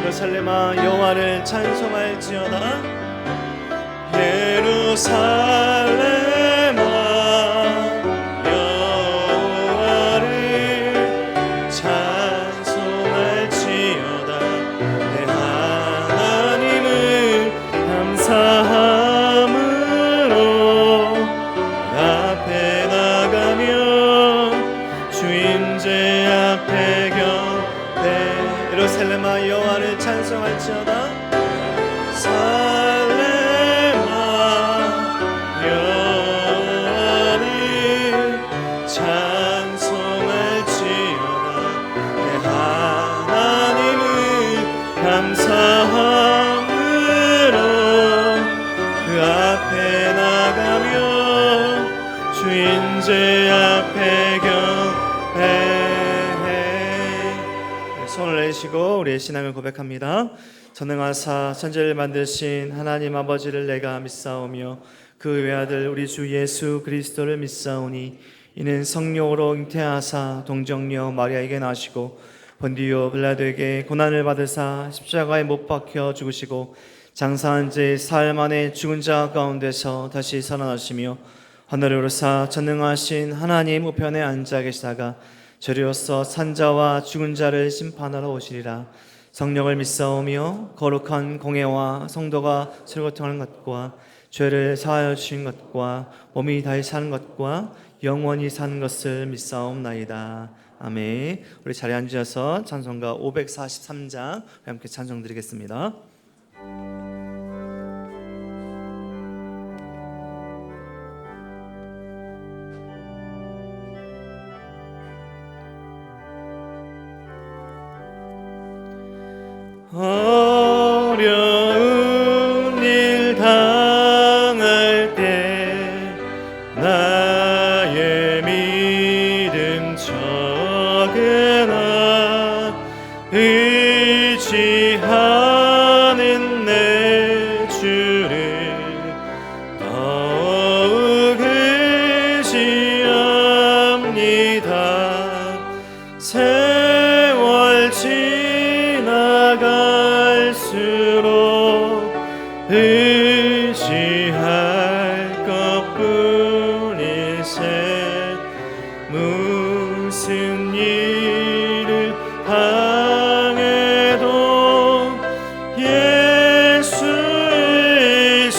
예루살렘아 여호와를 찬송할지어다. 예루살렘아 여호와를 찬송할지어다. 내 하나님을 감사함으로 앞에 나가며 주임제 앞에 경배. 예루살렘아 여호와를 찬송할지어다. 살렘아 여호와를 찬송할지어다. 내 하나님을 감사함으로 그 앞에 나가며 주인제 앞에 경배해. 손을 내시고 우리의 신앙을 고백합니다. 전능하사 천지를 만드신 하나님 아버지를 내가 믿사오며 그 외아들 우리 주 예수 그리스도를 믿사오니 이는 성령으로 잉태하사 동정녀 마리아에게 나시고 본디오 빌라도에게 고난을 받으사 십자가에 못 박혀 죽으시고 장사한 지 사흘 만에 죽은 자 가운데서 다시 살아나시며 하늘에 오르사 전능하신 하나님 우편에 앉아 계시다가 저리로서 산자와 죽은 자를 심판하러 오시리라. 성령을 믿사오며 거룩한 공회와 성도가 설거통하는 것과 죄를 사하여 주신 것과 몸이 다시 사는 것과 영원히 사는 것을 믿사옵나이다. 아멘. 우리 자리에 앉으셔서 찬송가 543장 함께 찬송 드리겠습니다. 어려운 일 당할 때 나의 믿음 적으나 의지하는 내 주를 더욱 의지합니다. 세월 지나갈수록 의지할 것뿐일세. 무슨 일을 당해도 예수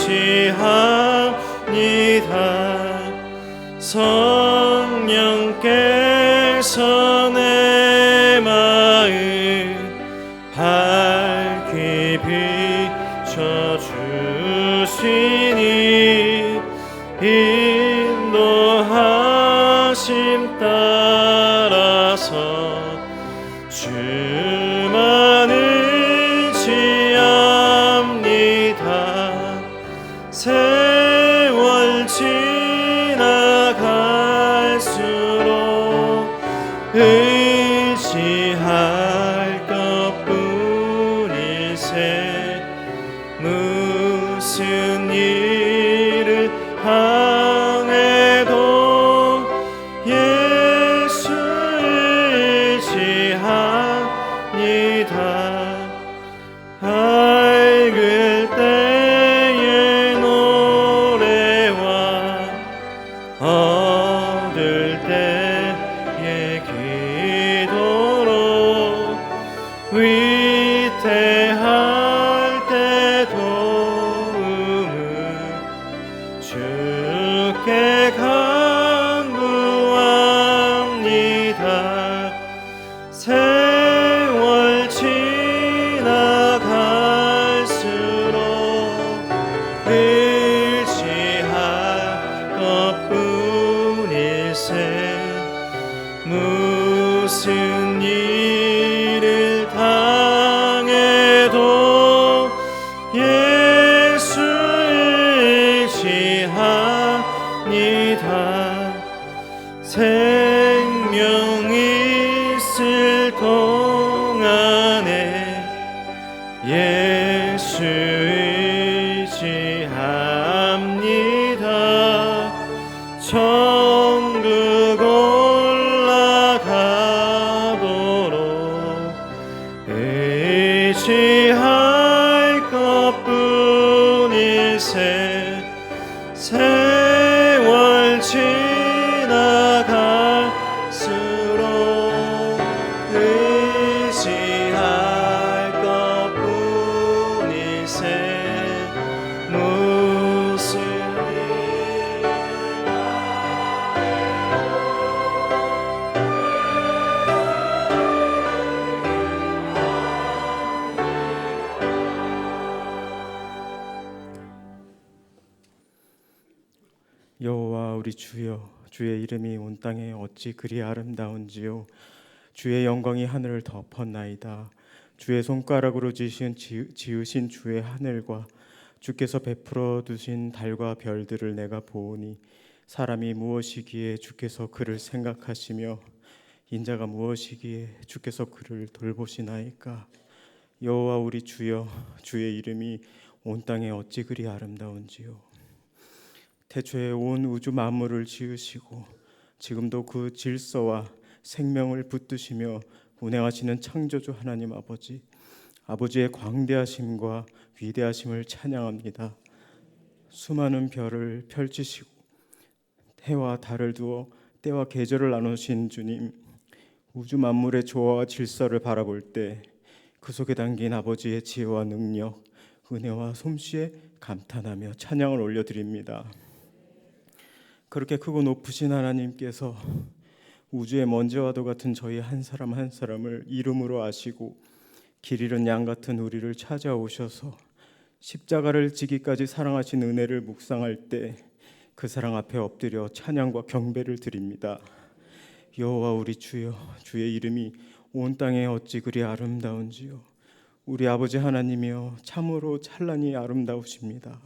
의지합니다. 성령께서 내 마음 밝히 비춰주시니 인도하심 따라서 주만 의지합니다. 세월 지나갈수록 의지할 것뿐일세. 무슨 일을 당해도 예수 의지합니다. 밝을 때의 노래와 어두울 때의 기도로 위태할 때 도움을 주께 간구합니다. 세월 지나갈수록 의지할 것뿐일세. 무슨 일을 당해도 예수 의지합니다. 생명 있을 동안에 예수 의지합니다. 천국 올라가도록 의지합니다. 취할 것뿐일세 세월 지나갈수록 의지할 것뿐일세 무슨 여호와 우리 주여, 주의 이름이 온 땅에 어찌 그리 아름다운지요. 주의 영광이 하늘을 덮었나이다. 주의 손가락으로 지으신 주의 하늘과 주께서 베풀어 두신 달과 별들을 내가 보오니 사람이 무엇이기에 주께서 그를 생각하시며 인자가 무엇이기에 주께서 그를 돌보시나이까. 여호와 우리 주여, 주의 이름이 온 땅에 어찌 그리 아름다운지요. 태초에 온 우주 만물을 지으시고 지금도 그 질서와 생명을 붙드시며 운행하시는 창조주 하나님 아버지, 아버지의 광대하심과 위대하심을 찬양합니다. 수많은 별을 펼치시고 해와 달을 두어 때와 계절을 나누신 주님, 우주 만물의 조화와 질서를 바라볼 때 그 속에 담긴 아버지의 지혜와 능력, 은혜와 솜씨에 감탄하며 찬양을 올려드립니다. 그렇게 크고 높으신 하나님께서 우주의 먼지와도 같은 저희 한 사람 한 사람을 이름으로 아시고 길 잃은 양 같은 우리를 찾아오셔서 십자가를 지기까지 사랑하신 은혜를 묵상할 때 그 사랑 앞에 엎드려 찬양과 경배를 드립니다. 여호와 우리 주여, 주의 이름이 온 땅에 어찌 그리 아름다운지요. 우리 아버지 하나님이여, 참으로 찬란히 아름다우십니다.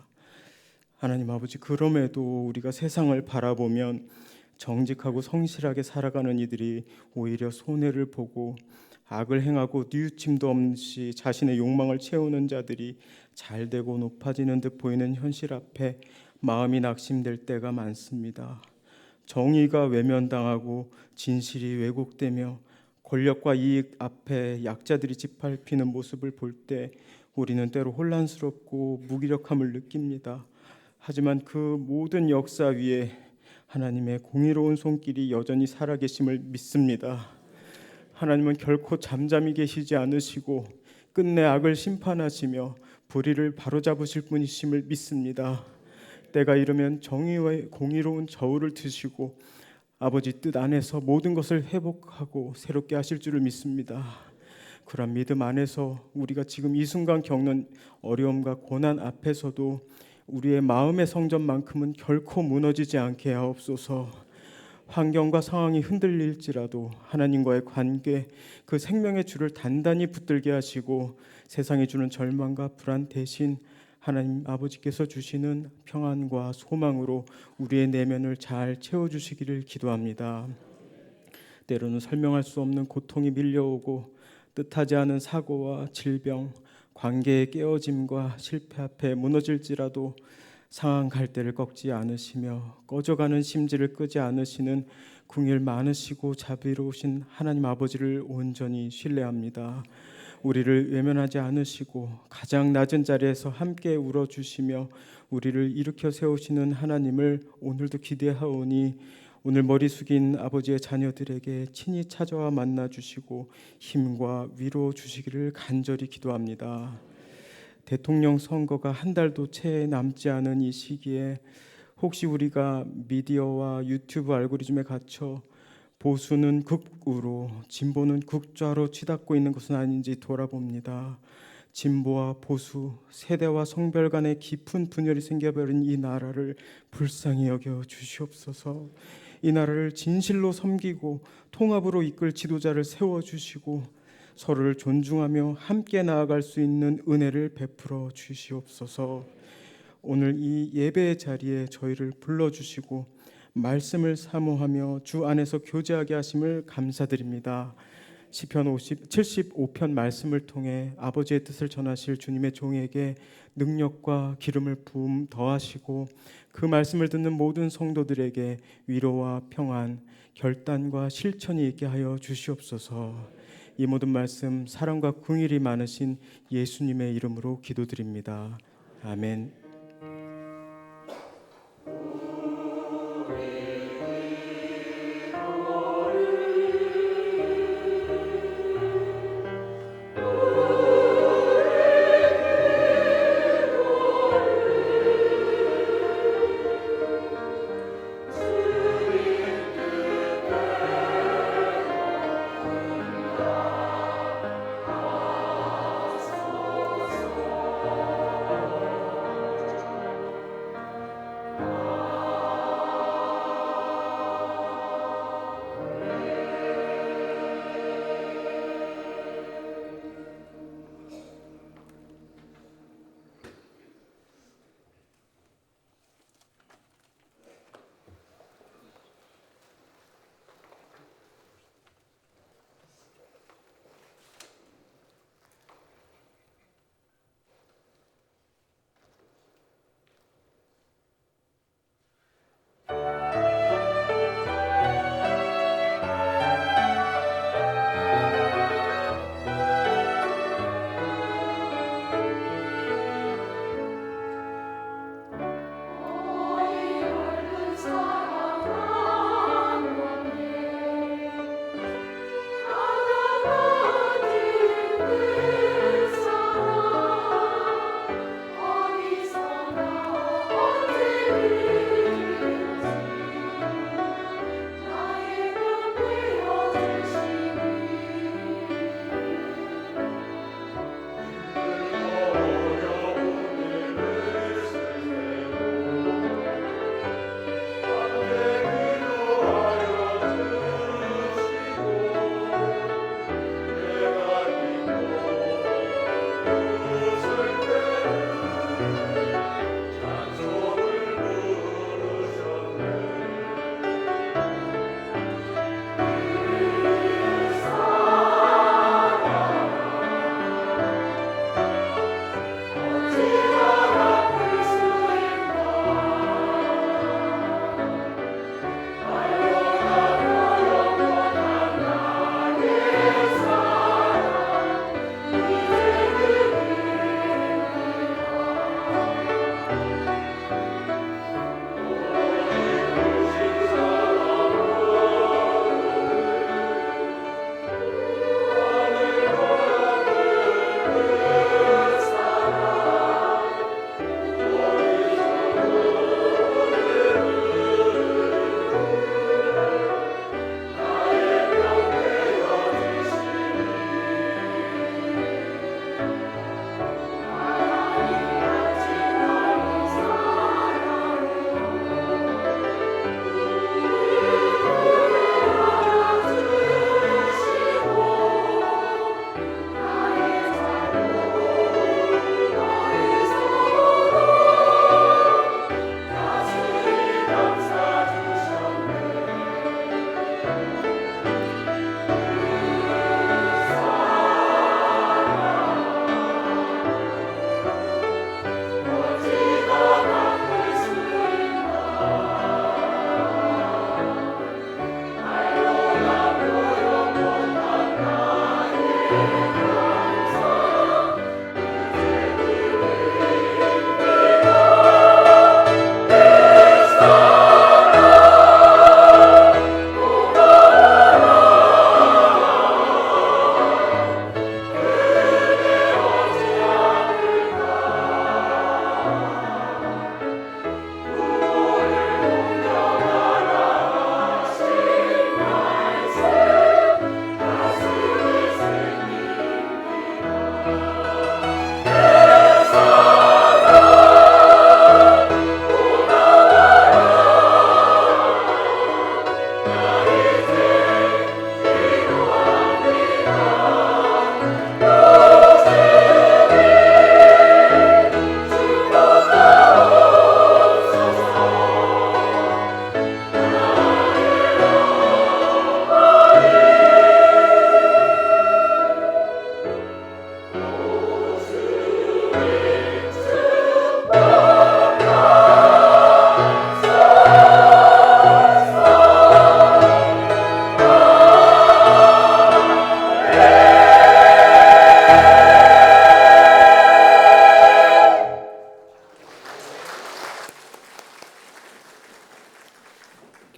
하나님 아버지, 그럼에도 우리가 세상을 바라보면 정직하고 성실하게 살아가는 이들이 오히려 손해를 보고 악을 행하고 뉘우침도 없이 자신의 욕망을 채우는 자들이 잘되고 높아지는 듯 보이는 현실 앞에 마음이 낙심될 때가 많습니다. 정의가 외면당하고 진실이 왜곡되며 권력과 이익 앞에 약자들이 짓밟히는 모습을 볼 때 우리는 때로 혼란스럽고 무기력함을 느낍니다. 하지만 그 모든 역사 위에 하나님의 공의로운 손길이 여전히 살아계심을 믿습니다. 하나님은 결코 잠잠히 계시지 않으시고 끝내 악을 심판하시며 불의를 바로잡으실 분이심을 믿습니다. 때가 이르면 정의와 공의로운 저울을 드시고 아버지 뜻 안에서 모든 것을 회복하고 새롭게 하실 줄을 믿습니다. 그런 믿음 안에서 우리가 지금 이 순간 겪는 어려움과 고난 앞에서도 우리의 마음의 성전만큼은 결코 무너지지 않게 하옵소서. 환경과 상황이 흔들릴지라도 하나님과의 관계, 그 생명의 줄을 단단히 붙들게 하시고 세상이 주는 절망과 불안 대신 하나님 아버지께서 주시는 평안과 소망으로 우리의 내면을 잘 채워주시기를 기도합니다. 때로는 설명할 수 없는 고통이 밀려오고 뜻하지 않은 사고와 질병, 관계의 깨어짐과 실패 앞에 무너질지라도 상한 갈대를 꺾지 않으시며 꺼져가는 심지를 끄지 않으시는 긍휼 많으시고 자비로우신 하나님 아버지를 온전히 신뢰합니다. 우리를 외면하지 않으시고 가장 낮은 자리에서 함께 울어주시며 우리를 일으켜 세우시는 하나님을 오늘도 기대하오니 오늘 머리 숙인 아버지의 자녀들에게 친히 찾아와 만나주시고 힘과 위로 주시기를 간절히 기도합니다. 대통령 선거가 한 달도 채 남지 않은 이 시기에 혹시 우리가 미디어와 유튜브 알고리즘에 갇혀 보수는 극우로 진보는 극좌로 치닫고 있는 것은 아닌지 돌아봅니다. 진보와 보수, 세대와 성별 간의 깊은 분열이 생겨버린 이 나라를 불쌍히 여겨 주시옵소서. 이 나라를 진실로 섬기고 통합으로 이끌 지도자를 세워주시고 서로를 존중하며 함께 나아갈 수 있는 은혜를 베풀어 주시옵소서. 오늘 이 예배의 자리에 저희를 불러주시고 말씀을 사모하며 주 안에서 교제하게 하심을 감사드립니다. 시편 75편 말씀을 통해 아버지의 뜻을 전하실 주님의 종에게 능력과 기름을 부음 더하시고 그 말씀을 듣는 모든 성도들에게 위로와 평안, 결단과 실천이 있게 하여 주시옵소서. 이 모든 말씀 사랑과 긍휼이 많으신 예수님의 이름으로 기도드립니다. 아멘.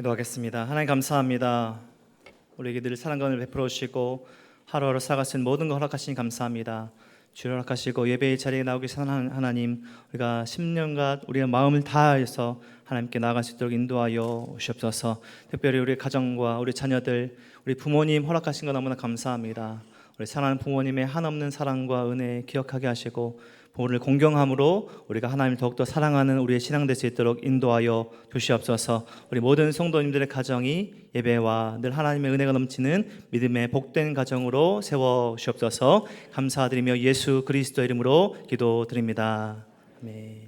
기도하겠습니다. 하나님 감사합니다. 우리에게 늘 사랑과 은혜를 베풀어 주시고 하루하루 살아갈 수 있는 모든 걸 허락하시니 감사합니다. 주를 허락하시고 예배의 자리에 나오기 전 하나님, 우리가 10년간 우리의 마음을 다해서 하나님께 나아갈 수 있도록 인도하여 주옵소서. 특별히 우리 가정과 우리 자녀들, 우리 부모님 허락하신 거 너무나 감사합니다. 우리 사랑하는 부모님의 한없는 사랑과 은혜 기억하게 하시고 부모를 공경함으로 우리가 하나님을 더욱더 사랑하는 우리의 신앙 될 수 있도록 인도하여 주시옵소서. 우리 모든 성도님들의 가정이 예배와 늘 하나님의 은혜가 넘치는 믿음의 복된 가정으로 세워 주옵소서. 감사드리며 예수 그리스도 이름으로 기도드립니다. 아멘.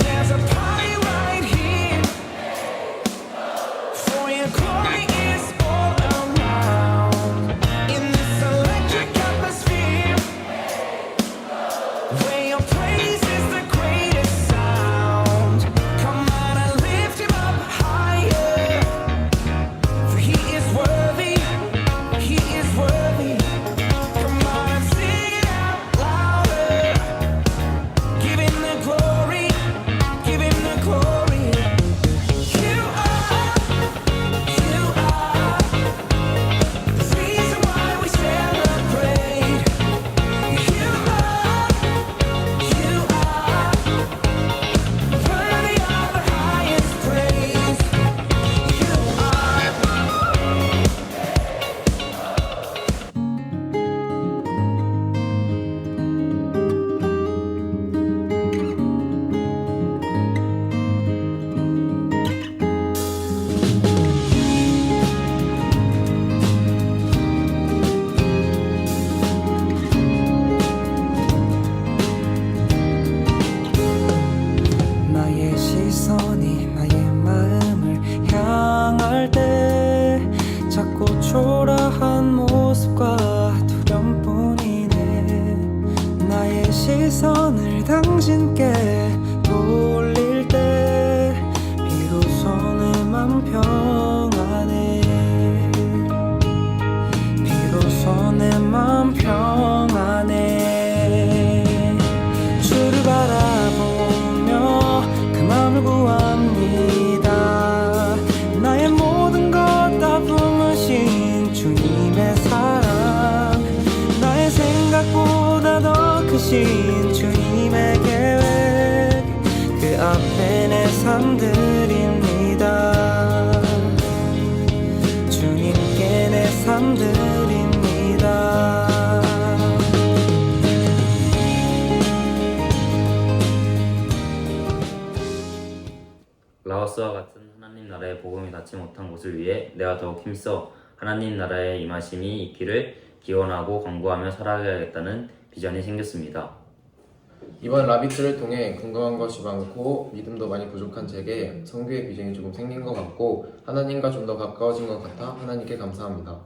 There's a party right here for your glory is all around in this electric atmosphere where your praise is the greatest sound. Come on and lift him up higher, for he is worthy, he is worthy. Come on and sing it out louder, give him the glory, give him the glory. You are the reason why we celebrate. You are worthy of the highest praise. You are. 나의 시선이 나의 마음을 향할 때 작고 초라한 모습과 두려움뿐이네. 나의 시선을 당신께 돌릴 때 비로소 내 맘 평안해. 비로소 내 맘 평안해. 주를 바라보며 그 맘을 구합니다. 나의 모든 것 다 품으신 주님의 사랑, 나의 생각보다 더 크신 주님의 계획, 그 앞에 내 삶 드립니다. 주님께 내 삶 드립니다. 라오스와 같은 하나님 나라의 복음이 닿지 못한 곳을 위해 내가 더욱 힘써 하나님 나라의 임하심이 있기를 기원하고 간구하며 살아가야겠다는 비전이 생겼습니다. 이번 라비트를 통해 궁금한 것이 많고 믿음도 많이 부족한 제게 성교의 비전이 조금 생긴 것 같고 하나님과 좀 더 가까워진 것 같아 하나님께 감사합니다.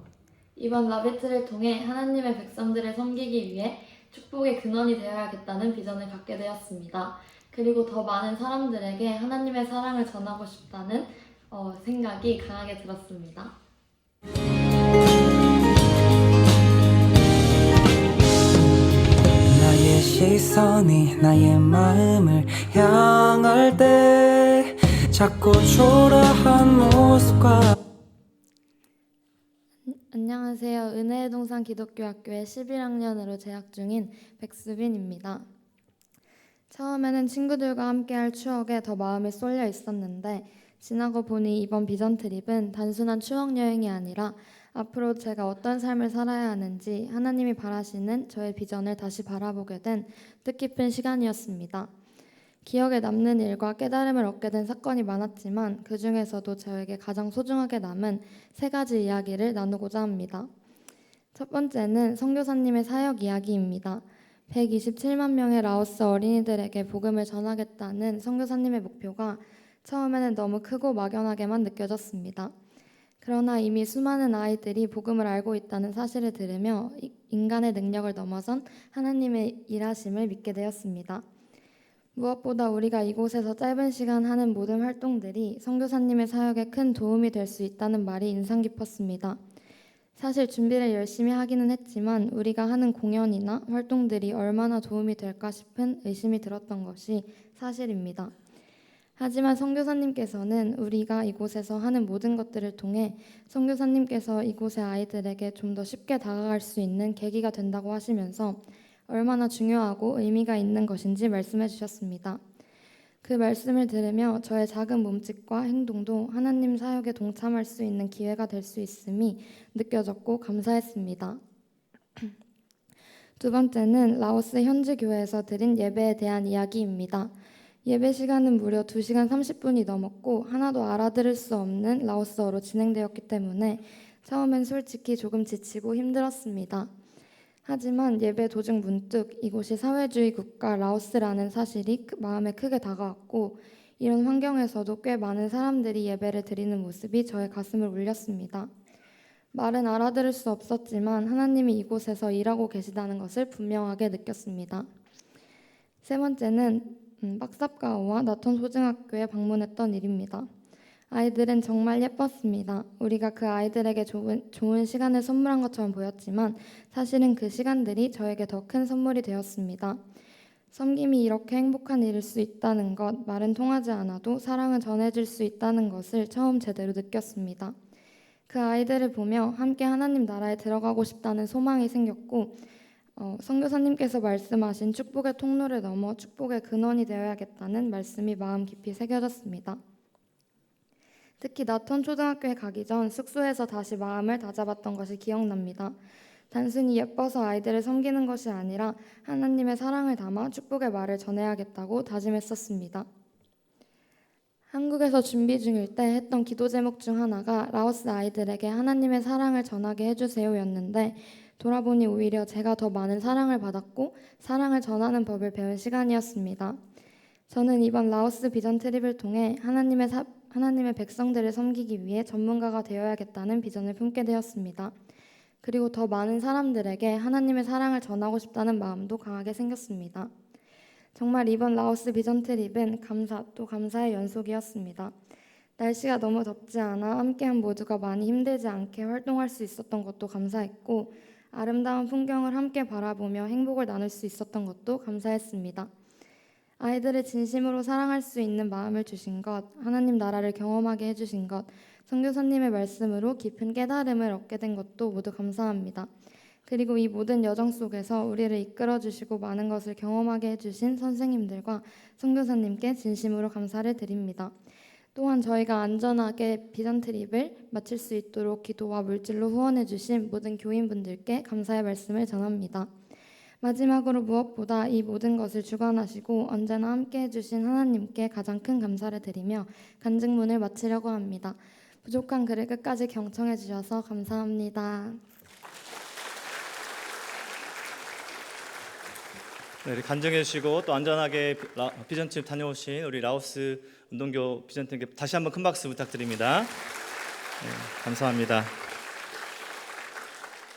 이번 라비트를 통해 하나님의 백성들을 섬기기 위해 축복의 근원이 되어야겠다는 비전을 갖게 되었습니다. 그리고 더 많은 사람들에게 하나님의 사랑을 전하고 싶다는 생각이 강하게 들었습니다. 나의 시선이 나의 마음을 향할 때 작고 초라한 모습과. 안녕하세요. 은혜의 동산 기독교학교에 11학년으로 재학 중인 백수빈입니다. 처음에는 친구들과 함께할 추억에 더 마음이 쏠려 있었는데 지나고 보니 이번 비전 트립은 단순한 추억 여행이 아니라 앞으로 제가 어떤 삶을 살아야 하는지 하나님이 바라시는 저의 비전을 다시 바라보게 된 뜻깊은 시간이었습니다. 기억에 남는 일과 깨달음을 얻게 된 사건이 많았지만 그 중에서도 저에게 가장 소중하게 남은 3가지 이야기를 나누고자 합니다. 첫 번째는 선교사님의 사역 이야기입니다. 127만 명의 라오스 어린이들에게 복음을 전하겠다는 선교사님의 목표가 처음에는 너무 크고 막연하게만 느껴졌습니다. 그러나 이미 수많은 아이들이 복음을 알고 있다는 사실을 들으며 인간의 능력을 넘어선 하나님의 일하심을 믿게 되었습니다. 무엇보다 우리가 이곳에서 짧은 시간 하는 모든 활동들이 선교사님의 사역에 큰 도움이 될 수 있다는 말이 인상 깊었습니다. 사실 준비를 열심히 하기는 했지만 우리가 하는 공연이나 활동들이 얼마나 도움이 될까 싶은 의심이 들었던 것이 사실입니다. 하지만 선교사님께서는 우리가 이곳에서 하는 모든 것들을 통해 선교사님께서 이곳의 아이들에게 좀 더 쉽게 다가갈 수 있는 계기가 된다고 하시면서 얼마나 중요하고 의미가 있는 것인지 말씀해 주셨습니다. 그 말씀을 들으며 저의 작은 몸짓과 행동도 하나님 사역에 동참할 수 있는 기회가 될 수 있음이 느껴졌고 감사했습니다. 두 번째는 라오스 현지 교회에서 드린 예배에 대한 이야기입니다. 예배 시간은 무려 2시간 30분이 넘었고 하나도 알아들을 수 없는 라오스어로 진행되었기 때문에 처음엔 솔직히 조금 지치고 힘들었습니다. 하지만 예배 도중 문득 이곳이 사회주의 국가 라오스라는 사실이 마음에 크게 다가왔고 이런 환경에서도 꽤 많은 사람들이 예배를 드리는 모습이 저의 가슴을 울렸습니다. 말은 알아들을 수 없었지만 하나님이 이곳에서 일하고 계시다는 것을 분명하게 느꼈습니다. 세 번째는 박삽가오와 나톤 초등학교에 방문했던 일입니다. 아이들은 정말 예뻤습니다. 우리가 그 아이들에게 좋은 시간을 선물한 것처럼 보였지만 사실은 그 시간들이 저에게 더 큰 선물이 되었습니다. 섬김이 이렇게 행복한 일일 수 있다는 것, 말은 통하지 않아도 사랑은 전해질 수 있다는 것을 처음 제대로 느꼈습니다. 그 아이들을 보며 함께 하나님 나라에 들어가고 싶다는 소망이 생겼고 선교사님께서 말씀하신 축복의 통로를 넘어 축복의 근원이 되어야겠다는 말씀이 마음 깊이 새겨졌습니다. 특히 나톤 초등학교에 가기 전 숙소에서 다시 마음을 다잡았던 것이 기억납니다. 단순히 예뻐서 아이들을 섬기는 것이 아니라 하나님의 사랑을 담아 축복의 말을 전해야겠다고 다짐했었습니다. 한국에서 준비 중일 때 했던 기도 제목 중 하나가 라오스 아이들에게 하나님의 사랑을 전하게 해주세요였는데 돌아보니 오히려 제가 더 많은 사랑을 받았고 사랑을 전하는 법을 배운 시간이었습니다. 저는 이번 라오스 비전 트립을 통해 하나님의 백성들을 섬기기 위해 전문가가 되어야겠다는 비전을 품게 되었습니다. 그리고 더 많은 사람들에게 하나님의 사랑을 전하고 싶다는 마음도 강하게 생겼습니다. 정말 이번 라오스 비전 트립은 감사 또 감사의 연속이었습니다. 날씨가 너무 덥지 않아 함께한 모두가 많이 힘들지 않게 활동할 수 있었던 것도 감사했고 아름다운 풍경을 함께 바라보며 행복을 나눌 수 있었던 것도 감사했습니다. 아이들을 진심으로 사랑할 수 있는 마음을 주신 것, 하나님 나라를 경험하게 해주신 것, 선교사님의 말씀으로 깊은 깨달음을 얻게 된 것도 모두 감사합니다. 그리고 이 모든 여정 속에서 우리를 이끌어주시고 많은 것을 경험하게 해주신 선생님들과 선교사님께 진심으로 감사를 드립니다. 또한 저희가 안전하게 비전 트립을 마칠 수 있도록 기도와 물질로 후원해 주신 모든 교인분들께 감사의 말씀을 전합니다. 마지막으로 무엇보다 이 모든 것을 주관하시고 언제나 함께 해주신 하나님께 가장 큰 감사를 드리며 간증문을 마치려고 합니다. 부족한 글을 끝까지 경청해 주셔서 감사합니다. 네, 이렇게 간증해 주시고 또 안전하게 비전팀 다녀오신 우리 라오스 운동교 비전팀께 다시 한번 큰 박수 부탁드립니다. 네, 감사합니다.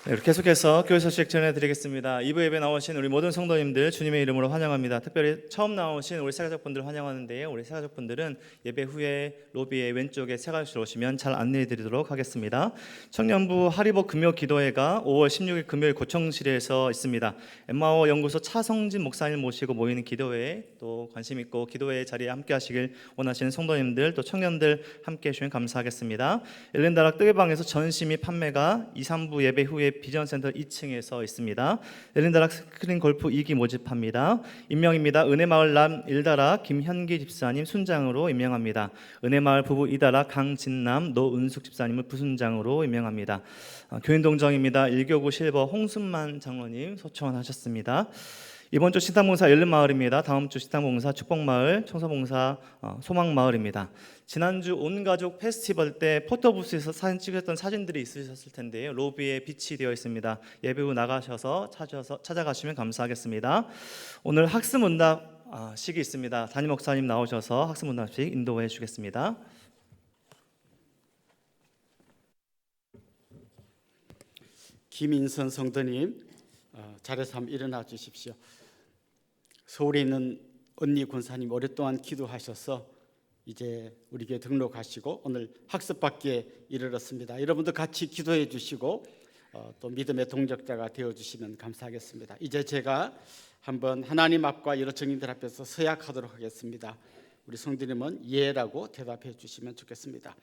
네, 이렇게 계속해서 교회 소식 전해드리겠습니다. 2부 예배 나오신 우리 모든 성도님들 주님의 이름으로 환영합니다. 특별히 처음 나오신 우리 새가족분들 환영하는데요. 우리 새가족분들은 예배 후에 로비의 왼쪽에 새가족실 오시면 잘 안내해드리도록 하겠습니다. 청년부 하리복 금요 기도회가 5월 16일 금요일 고청실에서 있습니다. 엠마오 연구소 차성진 목사님 모시고 모이는 기도회에 또 관심 있고 기도회 자리에 함께 하시길 원하시는 성도님들 또 청년들 함께 해주시면 감사하겠습니다. 엘렌다락 뜨개방에서 전시 및 판매가 2, 3부 예배 후에 비전센터 2층에서 있습니다. 엘린다락 스크린 골프 2기 모집합니다. 임명입니다. 은혜마을 남 일다락 김현기 집사님 순장으로 임명합니다. 은혜마을 부부 이다락 강진남 노은숙 집사님을 부순장으로 임명합니다. 교인동정입니다. 1교구 실버 홍순만 장로님 소청하셨습니다. 이번 주 식당봉사 열린마을입니다. 다음 주 식당봉사 축복마을, 청소봉사 소망마을입니다. 지난주 온가족 페스티벌 때 포토부스에서 사진 찍었던 사진들이 있으셨을 텐데요. 로비에 비치 되어 있습니다. 예배 후 나가셔서 찾아가시면 감사하겠습니다. 오늘 학습문답 식이 있습니다. 담임 목사님 나오셔서 학습문답식 인도해 주겠습니다. 김인선 성도님 자리에서 한번 일어나 주십시오. 서울에 있는 언니 권사님 오랫동안 기도하셔서 이제 우리 교회 등록하시고 오늘 학습받기에 이르렀습니다. 여러분도 같이 기도해 주시고 또 믿음의 동력자가 되어주시면 감사하겠습니다. 이제 제가 한번 하나님 앞과 여러 증인들 앞에서 서약하도록 하겠습니다. 우리 성도님은 예라고 대답해 주시면 좋겠습니다.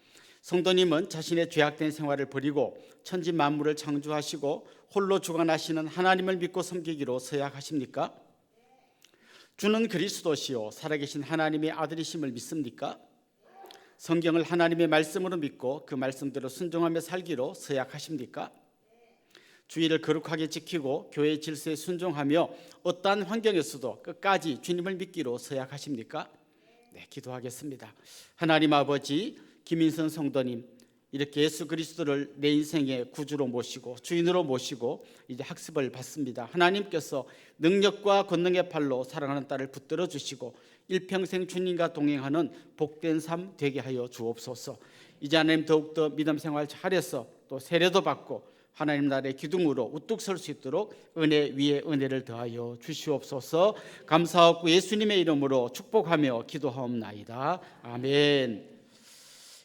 성도님은 자신의 죄악된 생활을 버리고 천지 만물을 창조하시고 홀로 주관하시는 하나님을 믿고 섬기기로 서약하십니까? 주는 그리스도시요 살아계신 하나님의 아들이심을 믿습니까? 성경을 하나님의 말씀으로 믿고 그 말씀대로 순종하며 살기로 서약하십니까? 주의를 거룩하게 지키고 교회의 질서에 순종하며 어떠한 환경에서도 끝까지 주님을 믿기로 서약하십니까? 네, 기도하겠습니다. 하나님 아버지, 김인선 성도님 이렇게 예수 그리스도를 내 인생의 구주로 모시고 주인으로 모시고 이제 학습을 받습니다. 하나님께서 능력과 권능의 팔로 사랑하는 딸을 붙들어 주시고 일평생 주님과 동행하는 복된 삶 되게 하여 주옵소서. 이제 하나님 더욱더 믿음 생활 잘해서 또 세례도 받고 하나님 나라의 기둥으로 우뚝 설 수 있도록 은혜 위에 은혜를 더하여 주시옵소서. 감사하고 예수님의 이름으로 축복하며 기도하옵나이다. 아멘.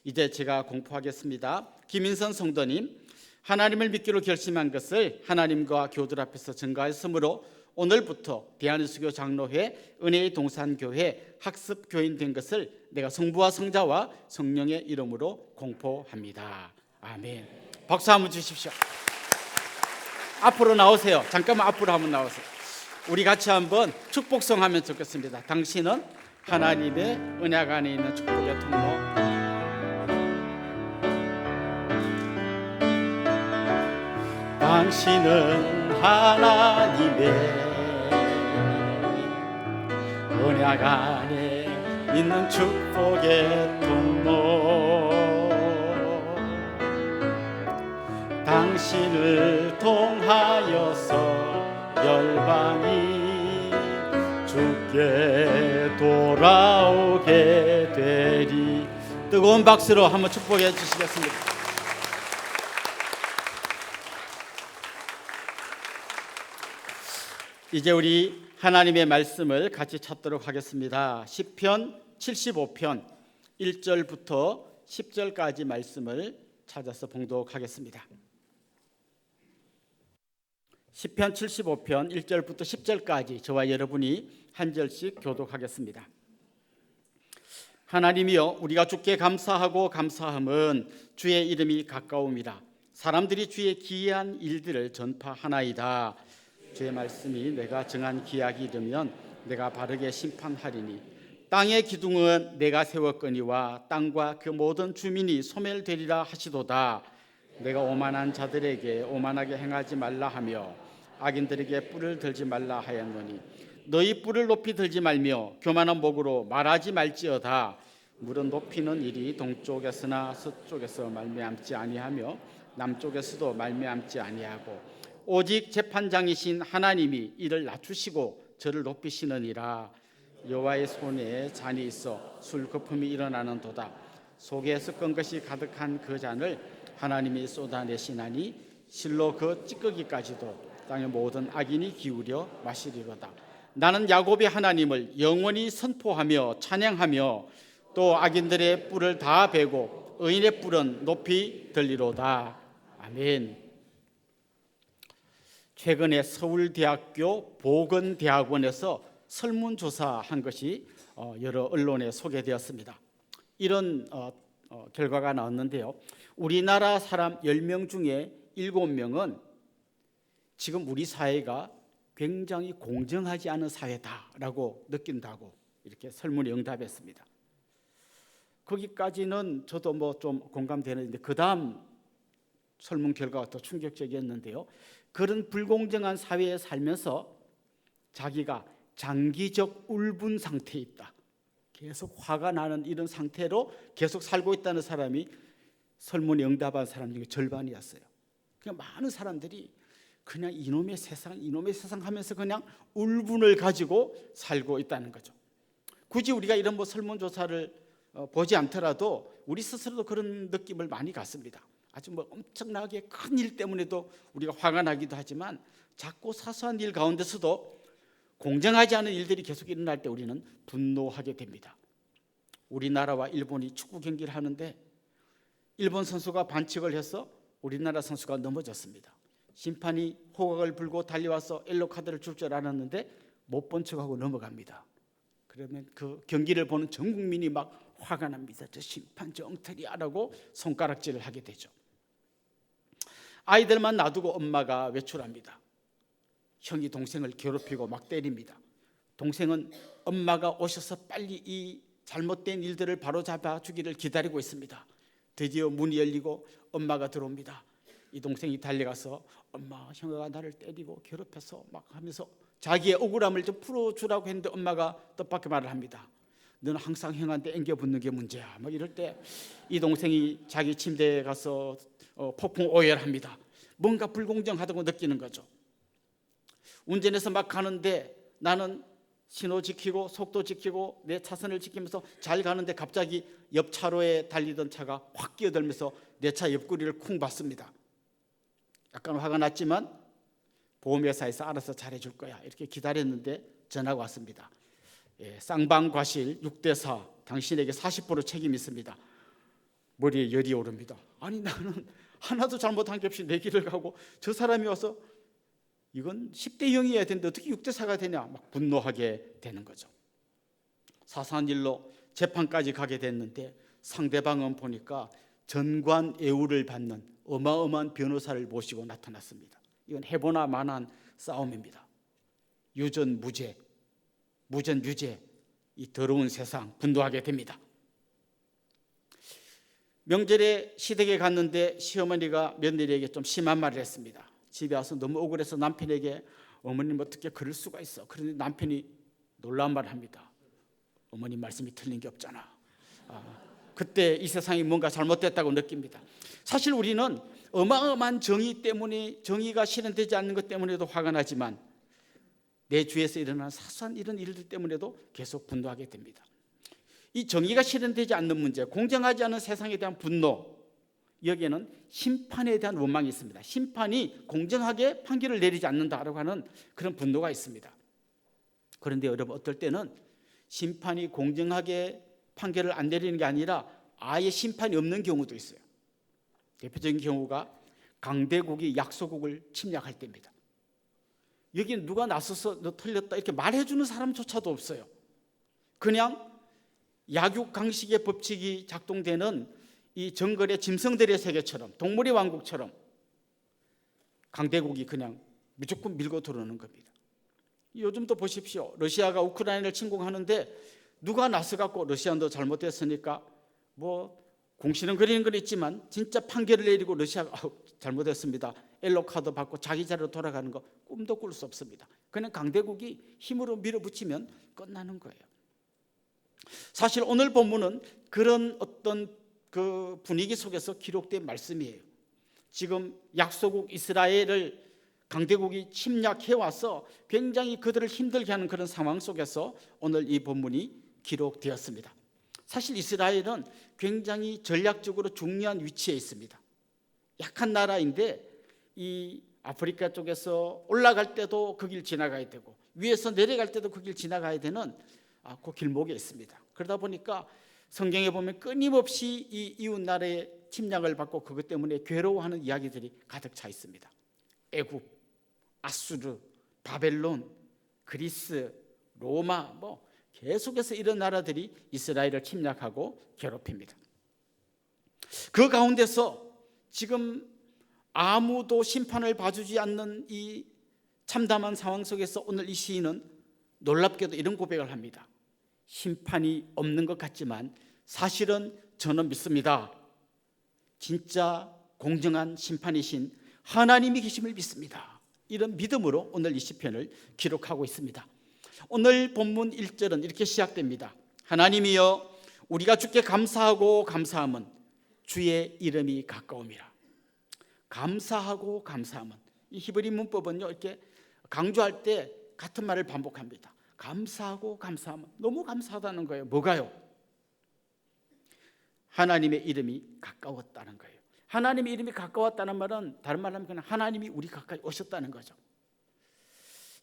이제 제가 공포하겠습니다. 김인선 성도님, 하나님을 믿기로 결심한 것을 하나님과 교우들 앞에서 증거하였으므로 오늘부터 대한수교 장로회 은혜의 동산교회 학습교인 된 것을 내가 성부와 성자와 성령의 이름으로 공포합니다. 아멘. 박수 한번 주십시오. 앞으로 나오세요. 잠깐만 앞으로 한번 나오세요. 우리 같이 한번 축복성 하면 좋겠습니다. 당신은 하나님의 은혜가 안에 있는 축복의 통로. 당신은 하나님의 언약 안에 있는 축복의 통로. 당신을 통하여서 열방이 주께 돌아오게 되리. 뜨거운 박수로 한번 축복해 주시겠습니다. 이제 우리 하나님의 말씀을 같이 찾도록 하겠습니다. 시편 75편 1절부터 10절까지 말씀을 찾아서 봉독하겠습니다. 시편 75편 1절부터 10절까지 저와 여러분이 한 절씩 교독하겠습니다. 하나님이여, 우리가 주께 감사하고 감사함은 주의 이름이 가까움이라. 사람들이 주의 기이한 일들을 전파하나이다. 주의 말씀이 내가 정한 기약이 이르면 내가 바르게 심판하리니 땅의 기둥은 내가 세웠거니와 땅과 그 모든 주민이 소멸되리라 하시도다. 내가 오만한 자들에게 오만하게 행하지 말라 하며 악인들에게 뿔을 들지 말라 하였노니 너희 뿔을 높이 들지 말며 교만한 목으로 말하지 말지어다. 물은 높이는 일이 동쪽에서나 서쪽에서 말미암지 아니하며 남쪽에서도 말미암지 아니하고 오직 재판장이신 하나님이 이를 낮추시고 저를 높이시느니라. 여호와의 손에 잔이 있어 술 거품이 일어나는 도다. 속에 섞은 것이 가득한 그 잔을 하나님이 쏟아내시나니 실로 그 찌꺼기까지도 땅의 모든 악인이 기울여 마시리로다. 나는 야곱의 하나님을 영원히 선포하며 찬양하며 또 악인들의 뿔을 다 베고 의인의 뿔은 높이 들리로다. 아멘. 최근에 서울대학교 보건대학원에서 설문조사한 것이 여러 언론에 소개되었습니다. 이런 결과가 나왔는데요. 우리나라 사람 10명 중에 7명은 지금 우리 사회가 굉장히 공정하지 않은 사회다라고 느낀다고 이렇게 설문에 응답했습니다. 거기까지는 저도 뭐 좀 공감되는데 그 다음 설문 결과가 더 충격적이었는데요. 그런 불공정한 사회에 살면서 자기가 장기적 울분 상태에 있다. 계속 화가 나는 이런 상태로 계속 살고 있다는 사람이 설문에 응답한 사람 중에 절반이었어요. 그냥 많은 사람들이 그냥 이놈의 세상 하면서 그냥 울분을 가지고 살고 있다는 거죠. 굳이 우리가 이런 뭐 설문조사를 보지 않더라도 우리 스스로도 그런 느낌을 많이 갖습니다. 아주 뭐 엄청나게 큰 일 때문에도 우리가 화가 나기도 하지만 작고 사소한 일 가운데서도 공정하지 않은 일들이 계속 일어날 때 우리는 분노하게 됩니다. 우리나라와 일본이 축구 경기를 하는데 일본 선수가 반칙을 해서 우리나라 선수가 넘어졌습니다. 심판이 호각을 불고 달려와서 옐로 카드를 줄 줄 알았는데 못 본 척하고 넘어갑니다. 그러면 그 경기를 보는 전 국민이 막 화가 납니다. 저 심판 저 엉터리야라고 손가락질을 하게 되죠. 아이들만 놔두고 엄마가 외출합니다. 형이 동생을 괴롭히고 막 때립니다. 동생은 엄마가 오셔서 빨리 이 잘못된 일들을 바로잡아 주기를 기다리고 있습니다. 드디어 문이 열리고 엄마가 들어옵니다. 이 동생이 달려가서 엄마, 형아가 나를 때리고 괴롭혀서 막 하면서 자기의 억울함을 좀 풀어주라고 했는데 엄마가 뜻밖의 말을 합니다. 너는 항상 형한테 앵겨붙는 게 문제야. 뭐 이럴 때 이 동생이 자기 침대에 가서 폭풍 오열합니다. 뭔가 불공정하다고 느끼는 거죠. 운전해서 막 가는데 나는 신호 지키고 속도 지키고 내 차선을 지키면서 잘 가는데 갑자기 옆 차로에 달리던 차가 확 끼어들면서 내 차 옆구리를 쿵 봤습니다. 약간 화가 났지만 보험회사에서 알아서 잘해줄 거야 이렇게 기다렸는데 전화가 왔습니다. 쌍방과실 6대4 당신에게 40% 책임이 있습니다. 머리에 열이 오릅니다. 아니 나는 하나도 잘못한 게 없이 내 길을 가고 저 사람이 와서 이건 10대 0이어야 되는데 어떻게 6대 4가 되냐 막 분노하게 되는 거죠. 사소한 일로 재판까지 가게 됐는데 상대방은 보니까 전관예우를 받는 어마어마한 변호사를 모시고 나타났습니다. 이건 해보나 마나한 싸움입니다. 유전 무죄, 무전 유죄, 이 더러운 세상 분노하게 됩니다. 명절에 시댁에 갔는데 시어머니가 며느리에게 좀 심한 말을 했습니다. 집에 와서 너무 억울해서 남편에게 어머님 어떻게 그럴 수가 있어. 그런데 남편이 놀라운 말을 합니다. 어머님 말씀이 틀린 게 없잖아. 그때 이 세상이 뭔가 잘못됐다고 느낍니다. 사실 우리는 어마어마한 정의 때문에 정의가 실현되지 않는 것 때문에도 화가 나지만 내 주위에서 일어나는 사소한 이런 일들 때문에도 계속 분노하게 됩니다. 이 정의가 실현되지 않는 문제, 공정하지 않은 세상에 대한 분노, 여기에는 심판에 대한 원망이 있습니다. 심판이 공정하게 판결을 내리지 않는다라고 하는 그런 분노가 있습니다. 그런데 여러분 어떨 때는 심판이 공정하게 판결을 안 내리는 게 아니라 아예 심판이 없는 경우도 있어요. 대표적인 경우가 강대국이 약소국을 침략할 때입니다. 여기는 누가 나서서 너 틀렸다 이렇게 말해주는 사람조차도 없어요. 그냥 약육강식의 법칙이 작동되는 이 정글의 짐승들의 세계처럼 동물의 왕국처럼 강대국이 그냥 무조건 밀고 들어오는 겁니다. 요즘도 보십시오. 러시아가 우크라이나를 침공하는데 누가 나서갖고 러시아도 잘못했으니까 뭐 공시는 그리는 건 있지만 진짜 판결을 내리고 러시아가 잘못했습니다. 옐로 카드 받고 자기 자리로 돌아가는 거 꿈도 꿀 수 없습니다. 그냥 강대국이 힘으로 밀어붙이면 끝나는 거예요. 사실 오늘 본문은 그런 어떤 그 분위기 속에서 기록된 말씀이에요. 지금 약소국 이스라엘을 강대국이 침략해와서 굉장히 그들을 힘들게 하는 그런 상황 속에서 오늘 이 본문이 기록되었습니다. 사실 이스라엘은 굉장히 전략적으로 중요한 위치에 있습니다. 약한 나라인데 이 아프리카 쪽에서 올라갈 때도 그 길 지나가야 되고 위에서 내려갈 때도 그 길 지나가야 되는 그 길목에 있습니다. 그러다 보니까 성경에 보면 끊임없이 이 이웃 나라의 침략을 받고 그것 때문에 괴로워하는 이야기들이 가득 차 있습니다. 애굽, 아수르, 바벨론, 그리스, 로마 뭐 계속해서 이런 나라들이 이스라엘을 침략하고 괴롭힙니다. 그 가운데서 지금 아무도 심판을 봐주지 않는 이 참담한 상황 속에서 오늘 이 시인은 놀랍게도 이런 고백을 합니다. 심판이 없는 것 같지만 사실은 저는 믿습니다. 진짜 공정한 심판이신 하나님이 계심을 믿습니다. 이런 믿음으로 오늘 이 시편을 기록하고 있습니다. 오늘 본문 1절은 이렇게 시작됩니다. 하나님이여 우리가 주께 감사하고 감사함은 주의 이름이 가까움이라. 감사하고 감사함은 이 히브리 문법은요 이렇게 강조할 때 같은 말을 반복합니다. 감사하고 감사함은 너무 감사하다는 거예요. 뭐가요? 하나님의 이름이 가까웠다는 거예요. 하나님의 이름이 가까웠다는 말은 다른 말로 하면 그냥 하나님이 우리 가까이 오셨다는 거죠.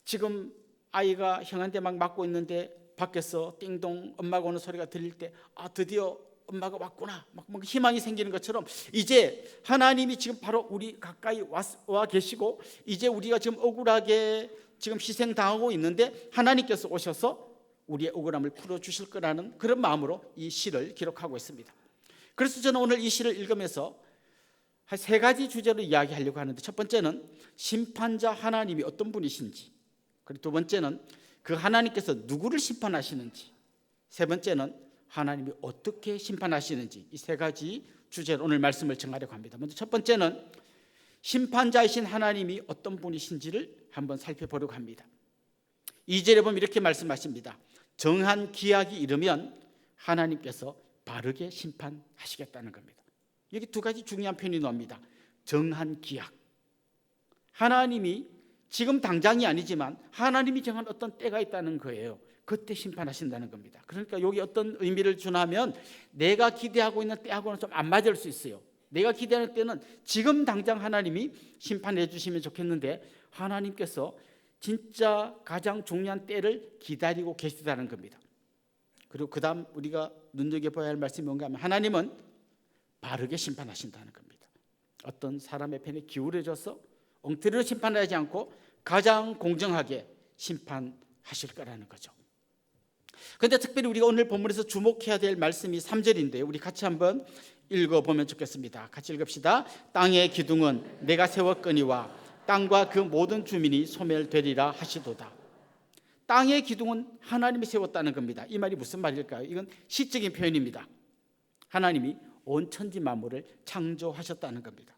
지금 아이가 형한테 막 맞고 있는데 밖에서 띵동 엄마가 오는 소리가 들릴 때 드디어 엄마가 왔구나, 막 뭔가 희망이 생기는 것처럼 이제 하나님이 지금 바로 우리 가까이 와 계시고, 이제 우리가 지금 억울하게 지금 희생당하고 있는데 하나님께서 오셔서 우리의 억울함을 풀어주실 거라는 그런 마음으로 이 시를 기록하고 있습니다. 그래서 저는 오늘 이 시를 읽으면서 한 세 가지 주제로 이야기하려고 하는데, 첫 번째는 심판자 하나님이 어떤 분이신지, 그리고 두 번째는 그 하나님께서 누구를 심판하시는지, 세 번째는 하나님이 어떻게 심판하시는지, 이 세 가지 주제로 오늘 말씀을 정하려고 합니다. 먼저 첫 번째는 심판자이신 하나님이 어떤 분이신지를 한번 살펴보려고 합니다. 2절에 보면 이렇게 말씀하십니다. 정한 기약이 이르면 하나님께서 바르게 심판하시겠다는 겁니다. 여기 두 가지 중요한 표현이 나옵니다. 정한 기약. 하나님이 지금 당장이 아니지만 하나님이 정한 어떤 때가 있다는 거예요. 그때 심판하신다는 겁니다. 그러니까 여기 어떤 의미를 주냐면, 내가 기대하고 있는 때하고는 좀 안 맞을 수 있어요. 내가 기대하는 때는 지금 당장 하나님이 심판해 주시면 좋겠는데, 하나님께서 진짜 가장 중요한 때를 기다리고 계시다는 겁니다. 그리고 그 다음 우리가 눈여겨봐야 할 말씀이 뭔가 하면, 하나님은 바르게 심판하신다는 겁니다. 어떤 사람의 편에 기울여져서 엉터리로 심판하지 않고 가장 공정하게 심판하실 거라는 거죠. 그런데 특별히 우리가 오늘 본문에서 주목해야 될 말씀이 3절인데요. 우리 같이 한번 읽어보면 좋겠습니다. 같이 읽읍시다. 땅의 기둥은 내가 세웠거니와 땅과 그 모든 주민이 소멸되리라 하시도다. 땅의 기둥은 하나님이 세웠다는 겁니다. 이 말이 무슨 말일까요? 이건 시적인 표현입니다. 하나님이 온 천지 만물을 창조하셨다는 겁니다.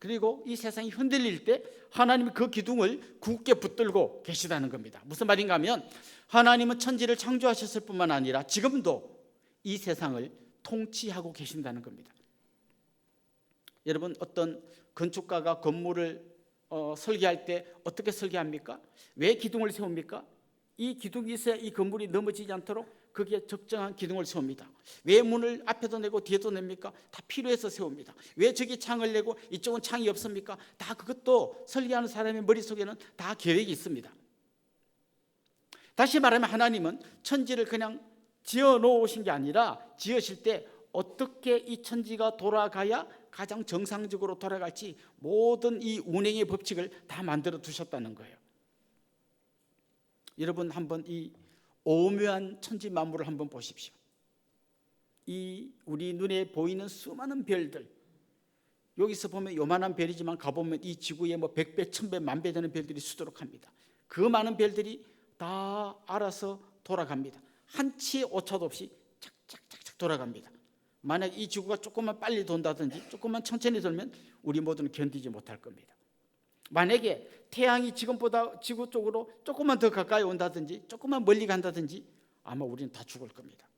그리고 이 세상이 흔들릴 때 하나님이 그 기둥을 굳게 붙들고 계시다는 겁니다. 무슨 말인가 하면, 하나님은 천지를 창조하셨을 뿐만 아니라 지금도 이 세상을 통치하고 계신다는 겁니다. 여러분, 어떤 건축가가 건물을 설계할 때 어떻게 설계합니까? 왜 기둥을 세웁니까? 이 기둥이 있어야 이 건물이 넘어지지 않도록 거기에 적정한 기둥을 세웁니다. 왜 문을 앞에도 내고 뒤에도 냅니까? 다 필요해서 세웁니다. 왜 저기 창을 내고 이쪽은 창이 없습니까? 다 그것도 설계하는 사람의 머릿속에는 다 계획이 있습니다. 다시 말하면 하나님은 천지를 그냥 지어 놓으신 게 아니라, 지으실 때 어떻게 이 천지가 돌아가야 가장 정상적으로 돌아갈지 모든 이 운행의 법칙을 다 만들어 두셨다는 거예요. 여러분, 한번 이 오묘한 천지 만물을 한번 보십시오. 이 우리 눈에 보이는 수많은 별들, 여기서 보면 요만한 별이지만 가보면 이 지구에 뭐 100배, 1000배, 만배 되는 별들이 수두룩합니다. 그 많은 별들이 다 알아서 돌아갑니다. 한치의 오차도 없이 착착착착 돌아갑니다. 만약 이 지구가 조금만 빨리 돈다든지 조금만 천천히 돌면 우리 모두는 견디지 못할 겁니다. 만약에 태양이 지금보다 지구 쪽으로 조금만 더 가까이 온다든지 조금만 멀리 간다든지 아마 우리는 다 죽을 겁니다.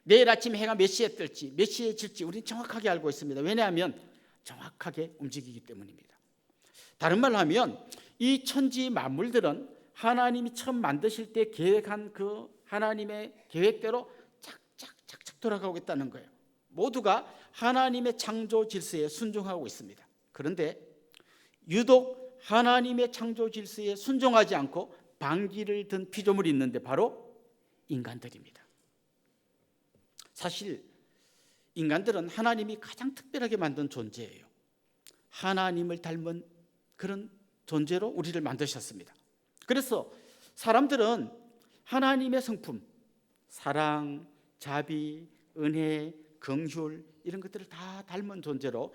내일 아침 해가 몇 시에 뜰지 몇 시에 질지 우리는 정확하게 알고 있습니다. 왜냐하면 정확하게 움직이기 때문입니다. 다른 말로 하면 이 천지 만물들은 하나님이 처음 만드실 때 계획한 그 하나님의 계획대로 착착착착 돌아가고 있다는 거예요. 모두가 하나님의 창조 질서에 순종하고 있습니다. 그런데 유독 하나님의 창조 질서에 순종하지 않고 반기를 든 피조물이 있는데 바로 인간들입니다. 사실 인간들은 하나님이 가장 특별하게 만든 존재예요. 하나님을 닮은 그런 존재로 우리를 만드셨습니다. 그래서 사람들은 하나님의 성품, 사랑, 자비, 은혜, 긍휼 이런 것들을 다 닮은 존재로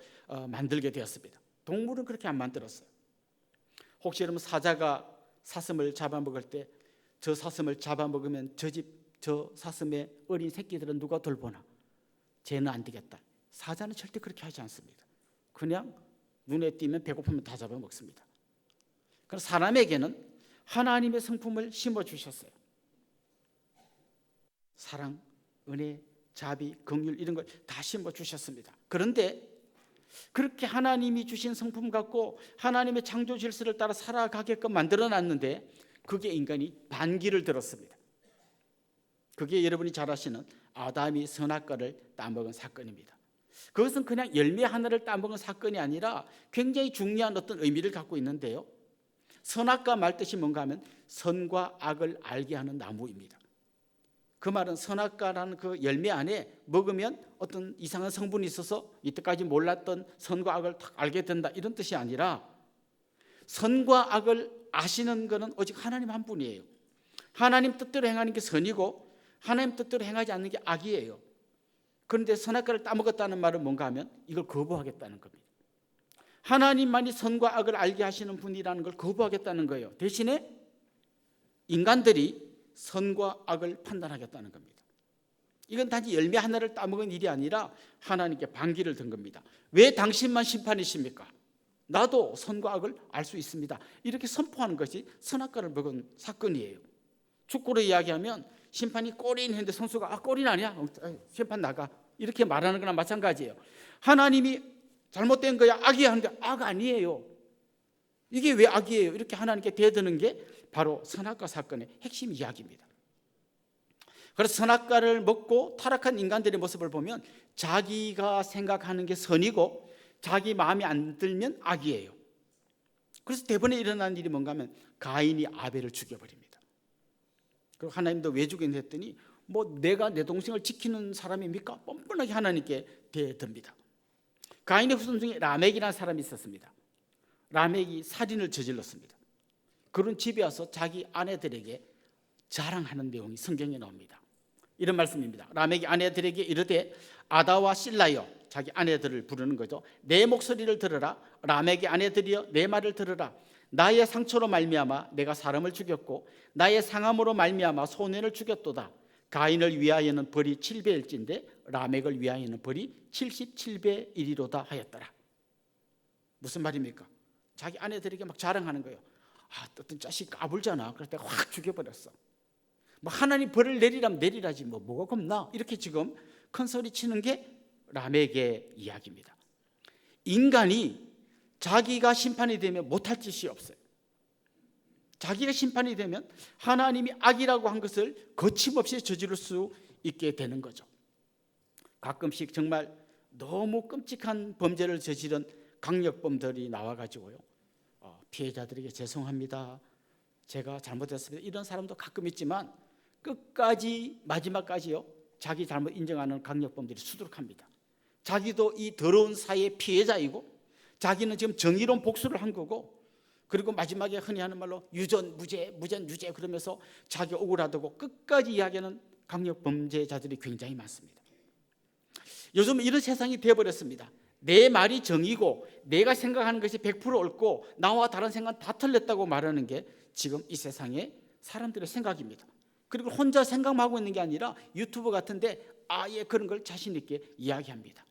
만들게 되었습니다. 동물은 그렇게 안 만들었어요. 혹시 여러분 사자가 사슴을 잡아먹을 때 저 사슴을 잡아먹으면 저 집 저 사슴의 어린 새끼들은 누가 돌보나? 쟤는 안 되겠다. 사자는 절대 그렇게 하지 않습니다. 그냥 눈에 띄면 배고프면 다 잡아먹습니다. 그래서 사람에게는 하나님의 성품을 심어주셨어요. 사랑, 은혜, 자비, 긍휼 이런 걸 다 심어주셨습니다. 그런데 그렇게 하나님이 주신 성품 갖고 하나님의 창조 질서를 따라 살아가게끔 만들어놨는데 그게 인간이 반기를 들었습니다. 그게 여러분이 잘 아시는 아담이 선악과를 따먹은 사건입니다. 그것은 그냥 열매 하나를 따먹은 사건이 아니라 굉장히 중요한 어떤 의미를 갖고 있는데요. 선악과 말 뜻이 뭔가 하면 선과 악을 알게 하는 나무입니다. 그 말은 선악과라는 그 열매 안에 먹으면 어떤 이상한 성분이 있어서 이때까지 몰랐던 선과 악을 딱 알게 된다, 이런 뜻이 아니라 선과 악을 아시는 것은 오직 하나님 한 분이에요. 하나님 뜻대로 행하는 게 선이고 하나님 뜻대로 행하지 않는 게 악이에요. 그런데 선악과를 따먹었다는 말은 뭔가 하면 이걸 거부하겠다는 겁니다. 하나님만이 선과 악을 알게 하시는 분이라는 걸 거부하겠다는 거예요. 대신에 인간들이 선과 악을 판단하겠다는 겁니다. 이건 단지 열매 하나를 따먹은 일이 아니라 하나님께 반기를 든 겁니다. 왜 당신만 심판이십니까? 나도 선과 악을 알 수 있습니다. 이렇게 선포하는 것이 선악과를 먹은 사건이에요. 축구로 이야기하면 심판이 골인 했는데 선수가 골인 아니야? 심판 나가. 이렇게 말하는 거나 마찬가지예요. 하나님이 잘못된 거야, 악이야 하는데 악 아니에요. 이게 왜 악이에요? 이렇게 하나님께 대드는 게 바로 선악과 사건의 핵심 이야기입니다. 그래서 선악과를 먹고 타락한 인간들의 모습을 보면 자기가 생각하는 게 선이고 자기 마음에 안 들면 악이에요. 그래서 대번에 일어나는 일이 뭔가 하면 가인이 아벨을 죽여버립니다. 그리고 하나님도 왜 죽였냐 했더니 뭐 내가 내 동생을 지키는 사람입니까? 뻔뻔하게 하나님께 대듭니다. 가인의 후손 중에 라멕이라는 사람이 있었습니다. 라멕이 살인을 저질렀습니다. 그런 집에 와서 자기 아내들에게 자랑하는 내용이 성경에 나옵니다. 이런 말씀입니다. 라멕이 아내들에게 이르되 아다와 실라여, 자기 아내들을 부르는 거죠. 내 목소리를 들으라. 라멕의 아내들이여 내 말을 들으라. 나의 상처로 말미암아 내가 사람을 죽였고 나의 상함으로 말미암아 소년을 죽였도다. 가인을 위하여는 벌이 7배일진데 라멕을 위하여는 벌이 77배이리로다 하였더라. 무슨 말입니까? 자기 아내들에게 막 자랑하는 거예요. 어떤 자식 까불잖아. 그럴 때 확 죽여버렸어. 뭐 하나님 벌을 내리라면 내리라지 뭐가 겁나. 이렇게 지금 큰 소리 치는 게 라멕의 이야기입니다. 인간이 자기가 심판이 되면 못할 짓이 없어요. 자기가 심판이 되면 하나님이 악이라고 한 것을 거침없이 저지를 수 있게 되는 거죠. 가끔씩 정말 너무 끔찍한 범죄를 저지른 강력범들이 나와가지고요, 피해자들에게 죄송합니다, 제가 잘못했습니다, 이런 사람도 가끔 있지만 끝까지 마지막까지요 자기 잘못 인정하는 강력범들이 수두룩합니다. 자기도 이 더러운 사회의 피해자이고 자기는 지금 정의로운 복수를 한 거고, 그리고 마지막에 흔히 하는 말로 유전 무죄, 무전 유죄 그러면서 자기 억울하다고 끝까지 이야기하는 강력범죄자들이 굉장히 많습니다. 요즘 이런 세상이 되어버렸습니다. 내 말이 정의고 내가 생각하는 것이 100% 옳고 나와 다른 생각은 다 틀렸다고 말하는 게 지금 이 세상의 사람들의 생각입니다. 그리고 혼자 생각만 하고 있는 게 아니라 유튜브 같은데 아예 그런 걸 자신 있게 이야기합니다.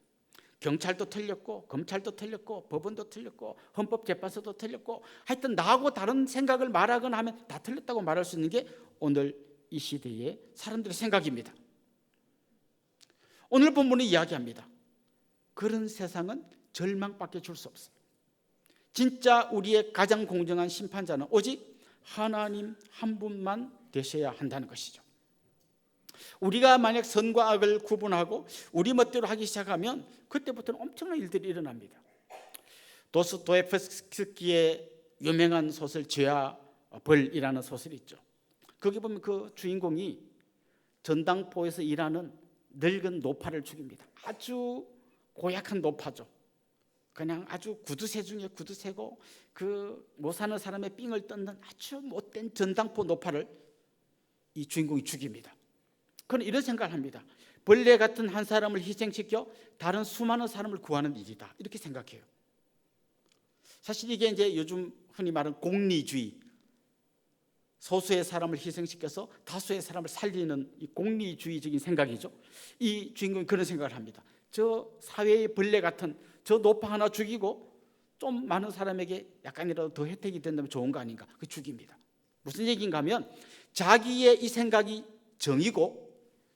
경찰도 틀렸고 검찰도 틀렸고 법원도 틀렸고 헌법재판소도 틀렸고 하여튼 나하고 다른 생각을 말하거나 하면 다 틀렸다고 말할 수 있는 게 오늘 이 시대의 사람들의 생각입니다. 오늘 본문이 이야기합니다. 그런 세상은 절망밖에 줄 수 없어요. 진짜 우리의 가장 공정한 심판자는 오직 하나님 한 분만 되셔야 한다는 것이죠. 우리가 만약 선과 악을 구분하고 우리 멋대로 하기 시작하면 그때부터는 엄청난 일들이 일어납니다. 도스토옙스키의 유명한 소설 죄와 벌이라는 소설이 있죠. 거기 보면 그 주인공이 전당포에서 일하는 늙은 노파를 죽입니다. 아주 고약한 노파죠. 그냥 아주 구두쇠 중에 구두쇠고 그 못 사는 사람의 삥을 뜯는 아주 못된 전당포 노파를 이 주인공이 죽입니다. 그는 이런 생각을 합니다. 벌레 같은 한 사람을 희생시켜 다른 수많은 사람을 구하는 일이다, 이렇게 생각해요. 사실 이게 이제 요즘 흔히 말하는 공리주의, 소수의 사람을 희생시켜서 다수의 사람을 살리는 이 공리주의적인 생각이죠. 이 주인공이 그런 생각을 합니다. 저 사회의 벌레 같은 저 노파 하나 죽이고 좀 많은 사람에게 약간이라도 더 혜택이 된다면 좋은 거 아닌가, 그 죽입니다. 무슨 얘기인가 하면 자기의 이 생각이 정의고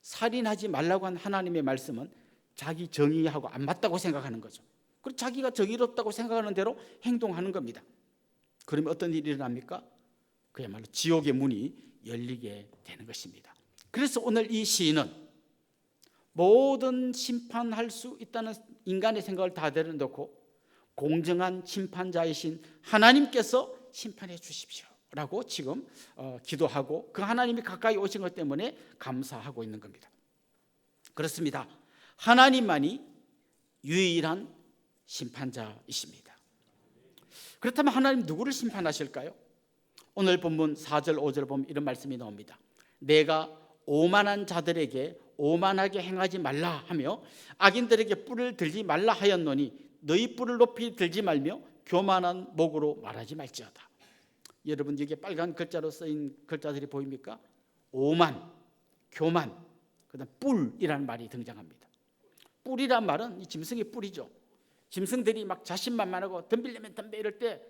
살인하지 말라고 한 하나님의 말씀은 자기 정의하고 안 맞다고 생각하는 거죠. 그리고 자기가 정의롭다고 생각하는 대로 행동하는 겁니다. 그러면 어떤 일이 일어납니까? 그야말로 지옥의 문이 열리게 되는 것입니다. 그래서 오늘 이 시인은 모든 심판할 수 있다는 인간의 생각을 다 내려놓고 공정한 심판자이신 하나님께서 심판해 주십시오, 라고 지금 기도하고 그 하나님이 가까이 오신 것 때문에 감사하고 있는 겁니다. 그렇습니다. 하나님만이 유일한 심판자이십니다. 그렇다면 하나님 누구를 심판하실까요? 오늘 본문 4절 5절 보면 이런 말씀이 나옵니다. 내가 오만한 자들에게 오만하게 행하지 말라 하며 악인들에게 뿔을 들지 말라 하였노니 너희 뿔을 높이 들지 말며 교만한 목으로 말하지 말지어다. 여러분 여기에 빨간 글자로 쓰인 글자들이 보입니까? 오만, 교만, 그다음 뿔이라는 말이 등장합니다. 뿔이란 말은 이 짐승의 뿔이죠. 짐승들이 막 자신만만하고 덤비려면 덤벼 이럴 때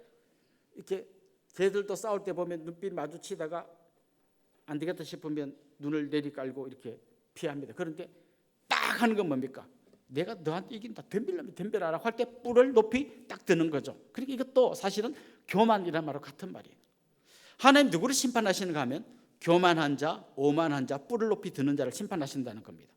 이렇게 개들도 싸울 때 보면 눈빛 마주치다가 안 되겠다 싶으면 눈을 내리깔고 이렇게 피합니다. 그런데 딱 하는 건 뭡니까? 내가 너한테 이긴다. 덤비려면 덤벼라 할 때 뿔을 높이 딱 드는 거죠. 그러니까 이것도 사실은 교만이란 말과 같은 말이에요. 하나님 누구를 심판하시는가 하면 교만한 자, 오만한 자, 뿔을 높이 드는 자를 심판하신다는 겁니다.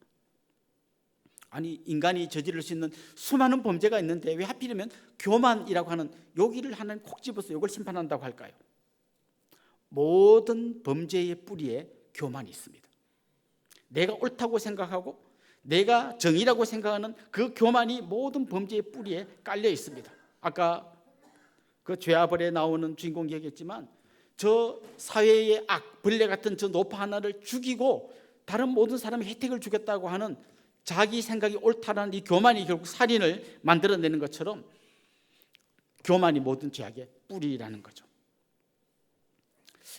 아니 인간이 저지를 수 있는 수많은 범죄가 있는데 왜 하필이면 교만이라고 하는 여기를 하나님 콕 집어서 이걸 심판한다고 할까요? 모든 범죄의 뿌리에 교만이 있습니다. 내가 옳다고 생각하고 내가 정의라고 생각하는 그 교만이 모든 범죄의 뿌리에 깔려 있습니다. 아까 그 죄아벌에 나오는 주인공 얘기했지만 저 사회의 악, 벌레 같은 저 노파 하나를 죽이고 다른 모든 사람의 혜택을 주겠다고 하는 자기 생각이 옳다라는 이 교만이 결국 살인을 만들어내는 것처럼 교만이 모든 죄악의 뿌리라는 거죠.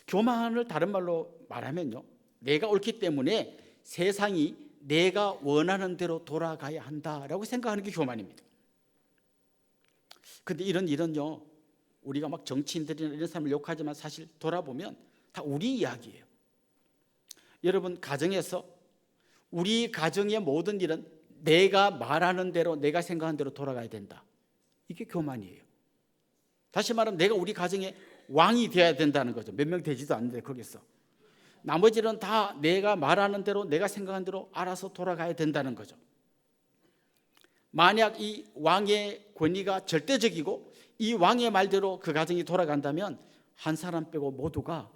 교만을 다른 말로 말하면요, 내가 옳기 때문에 세상이 내가 원하는 대로 돌아가야 한다라고 생각하는 게 교만입니다. 근데 이런 일은요, 우리가 막 정치인들이나 이런 사람을 욕하지만 사실 돌아보면 다 우리 이야기예요. 여러분 가정에서 우리 가정의 모든 일은 내가 말하는 대로 내가 생각하는 대로 돌아가야 된다. 이게 교만이에요. 다시 말하면 내가 우리 가정의 왕이 되어야 된다는 거죠. 몇 명 되지도 않는데 거기서 나머지는 다 내가 말하는 대로 내가 생각하는 대로 알아서 돌아가야 된다는 거죠. 만약 이 왕의 권위가 절대적이고 이 왕의 말대로 그 가정이 돌아간다면 한 사람 빼고 모두가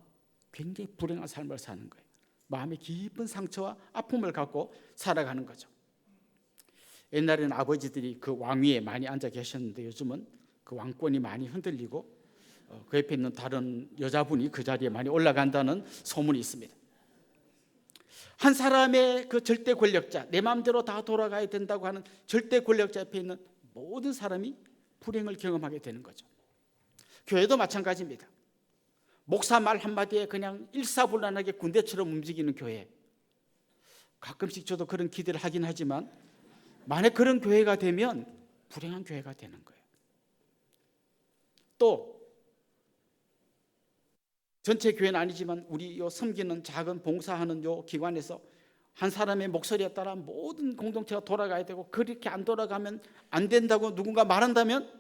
굉장히 불행한 삶을 사는 거예요. 마음의 깊은 상처와 아픔을 갖고 살아가는 거죠. 옛날에는 아버지들이 그 왕위에 많이 앉아 계셨는데 요즘은 그 왕권이 많이 흔들리고 그 옆에 있는 다른 여자분이 그 자리에 많이 올라간다는 소문이 있습니다. 한 사람의 그 절대 권력자, 내 마음대로 다 돌아가야 된다고 하는 절대 권력자 옆에 있는 모든 사람이 불행을 경험하게 되는 거죠. 교회도 마찬가지입니다. 목사 말 한마디에 그냥 일사불란하게 군대처럼 움직이는 교회. 가끔씩 저도 그런 기대를 하긴 하지만 만약 그런 교회가 되면 불행한 교회가 되는 거예요. 또 전체 교회는 아니지만 우리 요 섬기는 작은 봉사하는 요 기관에서 한 사람의 목소리에 따라 모든 공동체가 돌아가야 되고 그렇게 안 돌아가면 안 된다고 누군가 말한다면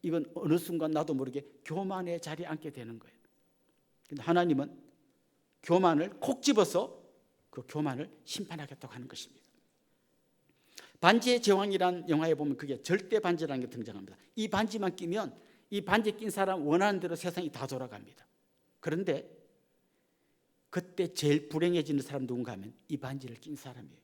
이건 어느 순간 나도 모르게 교만의 자리에 앉게 되는 거예요. 근데 하나님은 교만을 콕 집어서 그 교만을 심판하겠다고 하는 것입니다. 반지의 제왕이란 영화에 보면 그게 절대 반지라는 게 등장합니다. 이 반지만 끼면 이 반지 낀 사람 원하는 대로 세상이 다 돌아갑니다. 그런데 그때 제일 불행해지는 사람 누군가 하면 이 반지를 낀 사람이에요.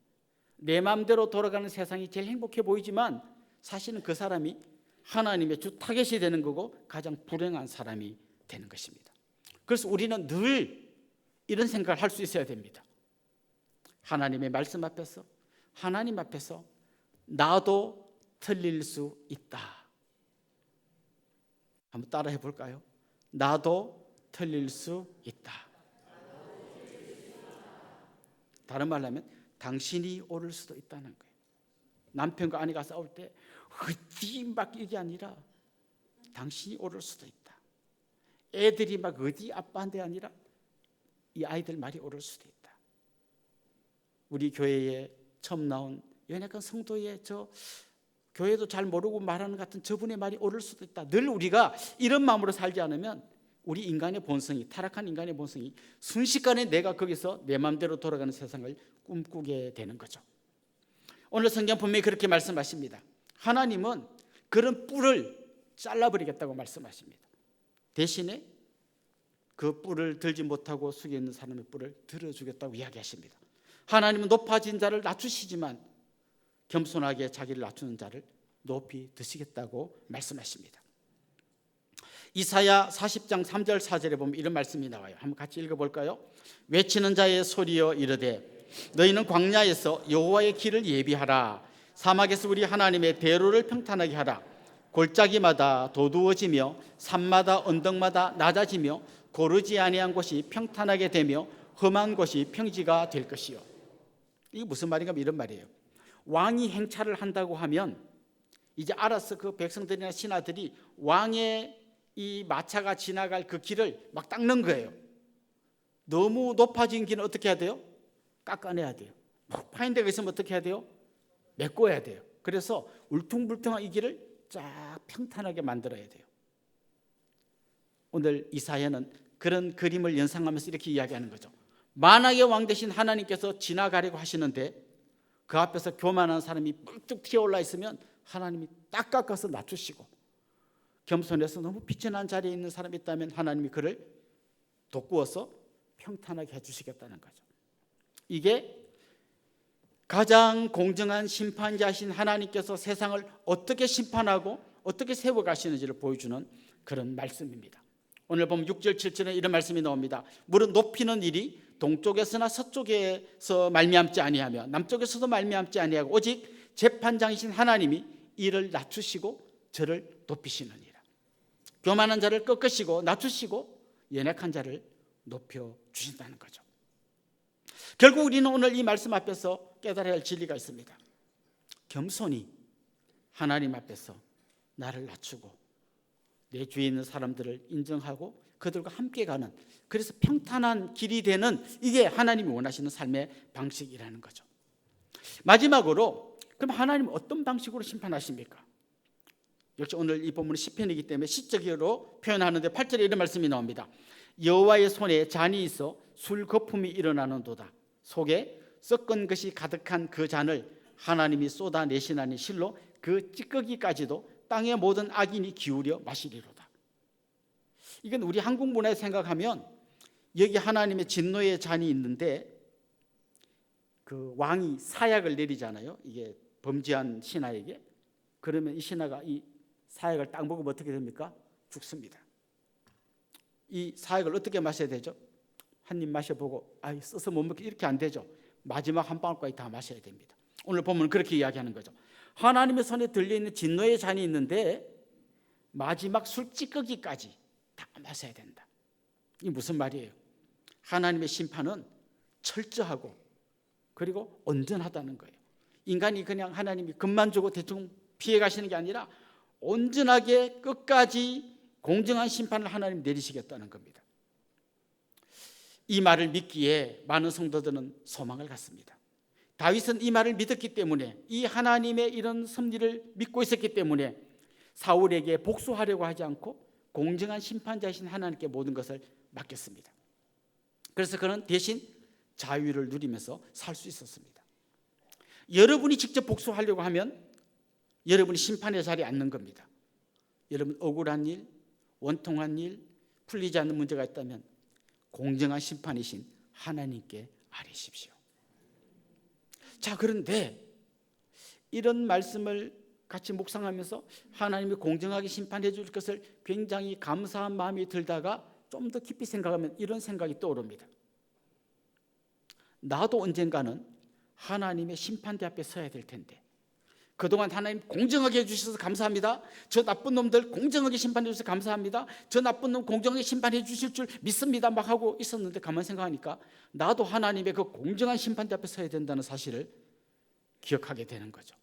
내 마음대로 돌아가는 세상이 제일 행복해 보이지만 사실은 그 사람이 하나님의 주 타겟이 되는 거고 가장 불행한 사람이 되는 것입니다. 그래서 우리는 늘 이런 생각을 할 수 있어야 됩니다. 하나님의 말씀 앞에서, 하나님 앞에서 나도 틀릴 수 있다. 한번 따라해 볼까요? 나도 틀릴 수 있다. 다른 말로 하면 당신이 옳을 수도 있다는 거예요. 남편과 아내가 싸울 때 어디 막 이게 아니라 당신이 옳을 수도 있다. 애들이 막 어디 아빠한테 아니라 이 아이들 말이 옳을 수도 있다. 우리 교회에 처음 나온 연약한 성도의 저 교회도 잘 모르고 말하는 같은 저분의 말이 옳을 수도 있다. 늘 우리가 이런 마음으로 살지 않으면 우리 인간의 본성이, 타락한 인간의 본성이 순식간에 내가 거기서 내 마음대로 돌아가는 세상을 꿈꾸게 되는 거죠. 오늘 성경 분명히 그렇게 말씀하십니다. 하나님은 그런 뿔을 잘라버리겠다고 말씀하십니다. 대신에 그 뿔을 들지 못하고 숙여 있는 사람의 뿔을 들어주겠다고 이야기하십니다. 하나님은 높아진 자를 낮추시지만 겸손하게 자기를 낮추는 자를 높이 드시겠다고 말씀하십니다. 이사야 40장 3절 4절에 보면 이런 말씀이 나와요. 한번 같이 읽어볼까요? 외치는 자의 소리여 이르되 너희는 광야에서 여호와의 길을 예비하라. 사막에서 우리 하나님의 대로를 평탄하게 하라. 골짜기마다 도두어지며 산마다 언덕마다 낮아지며 고르지 아니한 곳이 평탄하게 되며 험한 곳이 평지가 될 것이요. 이게 무슨 말인가? 이런 말이에요. 왕이 행차를 한다고 하면 이제 알아서 그 백성들이나 신하들이 왕의 이 마차가 지나갈 그 길을 막 닦는 거예요. 너무 높아진 길은 어떻게 해야 돼요? 깎아내야 돼요. 막 파인 데가 있으면 어떻게 해야 돼요? 메꿔야 돼요. 그래서 울퉁불퉁한 이 길을 쫙 평탄하게 만들어야 돼요. 오늘 이사야는 그런 그림을 연상하면서 이렇게 이야기하는 거죠. 만왕의 왕 대신 하나님께서 지나가려고 하시는데 그 앞에서 교만한 사람이 뿔뚝 튀어올라 있으면 하나님이 딱 깎아서 낮추시고, 겸손해서 너무 비천한 자리에 있는 사람이 있다면 하나님이 그를 돋구어서 평탄하게 해주시겠다는 거죠. 이게 가장 공정한 심판자신 하나님께서 세상을 어떻게 심판하고 어떻게 세워가시는지를 보여주는 그런 말씀입니다. 오늘 보면 6절 7절에 이런 말씀이 나옵니다. 물은 높이는 일이 동쪽에서나 서쪽에서 말미암지 아니하며 남쪽에서도 말미암지 아니하고 오직 재판장이신 하나님이 이를 낮추시고 저를 높이시느니라. 교만한 자를 꺾으시고 낮추시고 연약한 자를 높여주신다는 거죠. 결국 우리는 오늘 이 말씀 앞에서 깨달아야 할 진리가 있습니다. 겸손히 하나님 앞에서 나를 낮추고 내 주위에 있는 사람들을 인정하고 그들과 함께 가는, 그래서 평탄한 길이 되는, 이게 하나님이 원하시는 삶의 방식이라는 거죠. 마지막으로 그럼 하나님은 어떤 방식으로 심판하십니까? 역시 오늘 이 본문은 시편이기 때문에 시적으로 표현하는데 8절에 이런 말씀이 나옵니다. 여호와의 손에 잔이 있어 술 거품이 일어나는도다. 속에 섞은 것이 가득한 그 잔을 하나님이 쏟아내시나니 실로 그 찌꺼기까지도 땅의 모든 악인이 기울여 마시리로다. 이건 우리 한국 문화에 생각하면 여기 하나님의 진노의 잔이 있는데 그 왕이 사약을 내리잖아요. 이게 범죄한 신하에게. 그러면 이 신하가 이 사약을 딱 먹으면 어떻게 됩니까? 죽습니다. 이 사약을 어떻게 마셔야 되죠? 한 입 마셔보고 써서 못 먹게, 이렇게 안 되죠. 마지막 한 방울까지 다 마셔야 됩니다. 오늘 보면 그렇게 이야기하는 거죠. 하나님의 손에 들려있는 진노의 잔이 있는데 마지막 술찌꺼기까지 다 마셔야 된다. 이게 무슨 말이에요? 하나님의 심판은 철저하고 그리고 온전하다는 거예요. 인간이 그냥 하나님이 금만 주고 대충 피해 가시는 게 아니라 온전하게 끝까지 공정한 심판을 하나님 내리시겠다는 겁니다. 이 말을 믿기에 많은 성도들은 소망을 갖습니다. 다윗은 이 말을 믿었기 때문에, 이 하나님의 이런 섭리를 믿고 있었기 때문에 사울에게 복수하려고 하지 않고 공정한 심판자이신 하나님께 모든 것을 맡겼습니다. 그래서 그는 대신 자유를 누리면서 살 수 있었습니다. 여러분이 직접 복수하려고 하면 여러분이 심판의 자리에 앉는 겁니다. 여러분 억울한 일, 원통한 일, 풀리지 않는 문제가 있다면 공정한 심판이신 하나님께 아뢰십시오. 자, 그런데 이런 말씀을 같이 묵상하면서 하나님이 공정하게 심판해 줄 것을 굉장히 감사한 마음이 들다가 좀 더 깊이 생각하면 이런 생각이 떠오릅니다. 나도 언젠가는 하나님의 심판대 앞에 서야 될 텐데, 그동안 하나님 공정하게 해주셔서 감사합니다. 저 나쁜 놈들 공정하게 심판해 주셔서 감사합니다. 저 나쁜 놈 공정하게 심판해 주실 줄 믿습니다 막 하고 있었는데 가만 생각하니까 나도 하나님의 그 공정한 심판대 앞에 서야 된다는 사실을 기억하게 되는 거죠.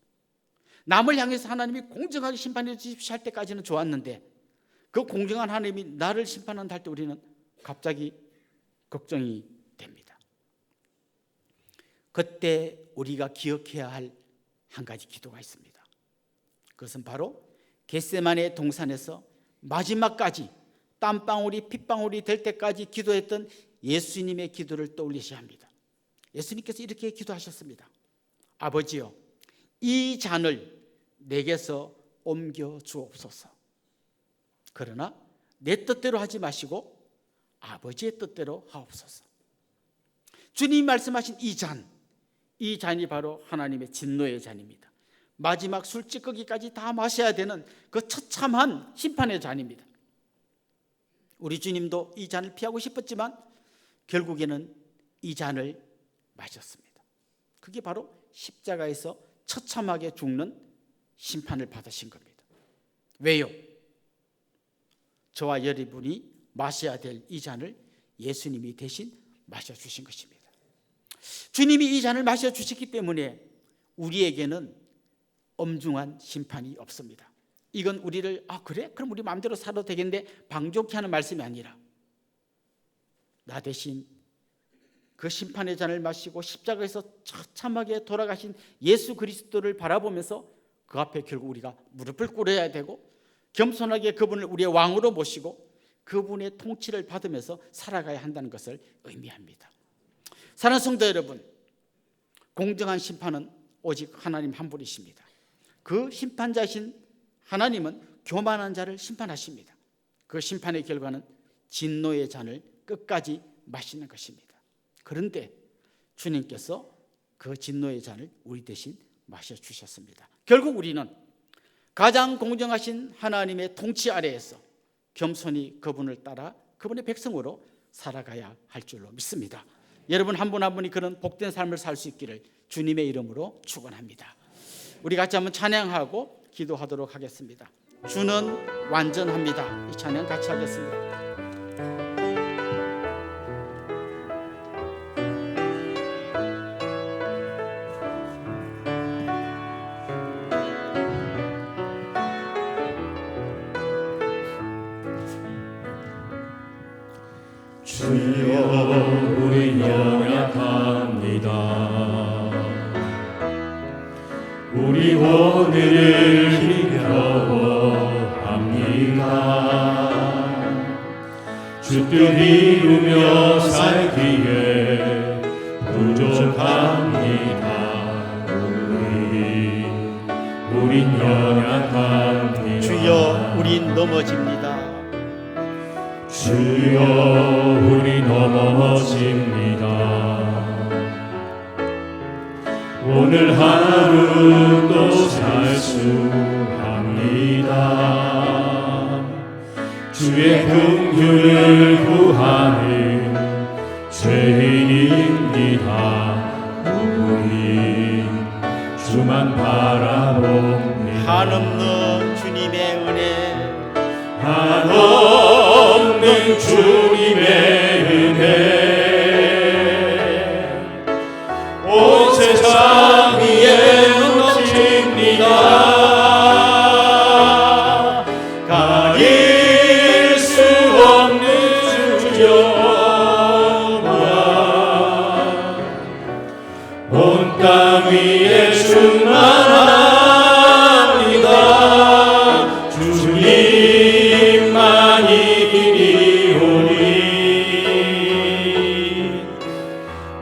남을 향해서 하나님이 공정하게 심판해 주십시오 할 때까지는 좋았는데 그 공정한 하나님이 나를 심판한다 할 때 우리는 갑자기 걱정이 됩니다. 그때 우리가 기억해야 할 한 가지 기도가 있습니다. 그것은 바로 겟세마네 동산에서 마지막까지 땀방울이 핏방울이 될 때까지 기도했던 예수님의 기도를 떠올리셔야 합니다. 예수님께서 이렇게 기도하셨습니다. 아버지여, 이 잔을 내게서 옮겨 주옵소서. 그러나 내 뜻대로 하지 마시고 아버지의 뜻대로 하옵소서. 주님이 말씀하신 이 잔이 바로 하나님의 진노의 잔입니다. 마지막 술 찌꺼기까지 다 마셔야 되는 그 처참한 심판의 잔입니다. 우리 주님도 이 잔을 피하고 싶었지만 결국에는 이 잔을 마셨습니다. 그게 바로 십자가에서 처참하게 죽는 심판을 받으신 겁니다. 왜요? 저와 여러분이 마셔야 될 이 잔을 예수님이 대신 마셔주신 것입니다. 주님이 이 잔을 마셔주셨기 때문에 우리에게는 엄중한 심판이 없습니다. 이건 우리를 그래? 그럼 우리 마음대로 살아도 되겠는데 방종케 하는 말씀이 아니라 나 대신 그 심판의 잔을 마시고 십자가에서 처참하게 돌아가신 예수 그리스도를 바라보면서 그 앞에 결국 우리가 무릎을 꿇어야 되고 겸손하게 그분을 우리의 왕으로 모시고 그분의 통치를 받으면서 살아가야 한다는 것을 의미합니다. 사랑하는 성도 여러분, 공정한 심판은 오직 하나님 한 분이십니다. 그 심판자신 하나님은 교만한 자를 심판하십니다. 그 심판의 결과는 진노의 잔을 끝까지 마시는 것입니다. 그런데 주님께서 그 진노의 잔을 우리 대신 마셔주셨습니다. 결국 우리는 가장 공정하신 하나님의 통치 아래에서 겸손히 그분을 따라 그분의 백성으로 살아가야 할 줄로 믿습니다. 여러분 한 분 한 분이 그런 복된 삶을 살 수 있기를 주님의 이름으로 축원합니다. 우리 같이 한번 찬양하고 기도하도록 하겠습니다. 주는 완전합니다. 이 찬양 같이 하겠습니다. 주여 우리 연약합니다. 우리 오늘을 힘겨워합니다. 주 뜻 이루며 살기에 부족합니다. 우린 연약합니다. 주여 우린 넘어집니다. 주여 우리 넘어집니다. 오늘 하루 또 살수합니다. 주의 긍휼을 구하는 죄인입니다. 우리 주만 바라봅니다. 한없는 주님의 은혜, 한없는 주님의 은혜 온 세상 위에 넘칩니다. 가릴 수 없는 주여 온 땅 위에 충만합니다. 주님만이 이기리오니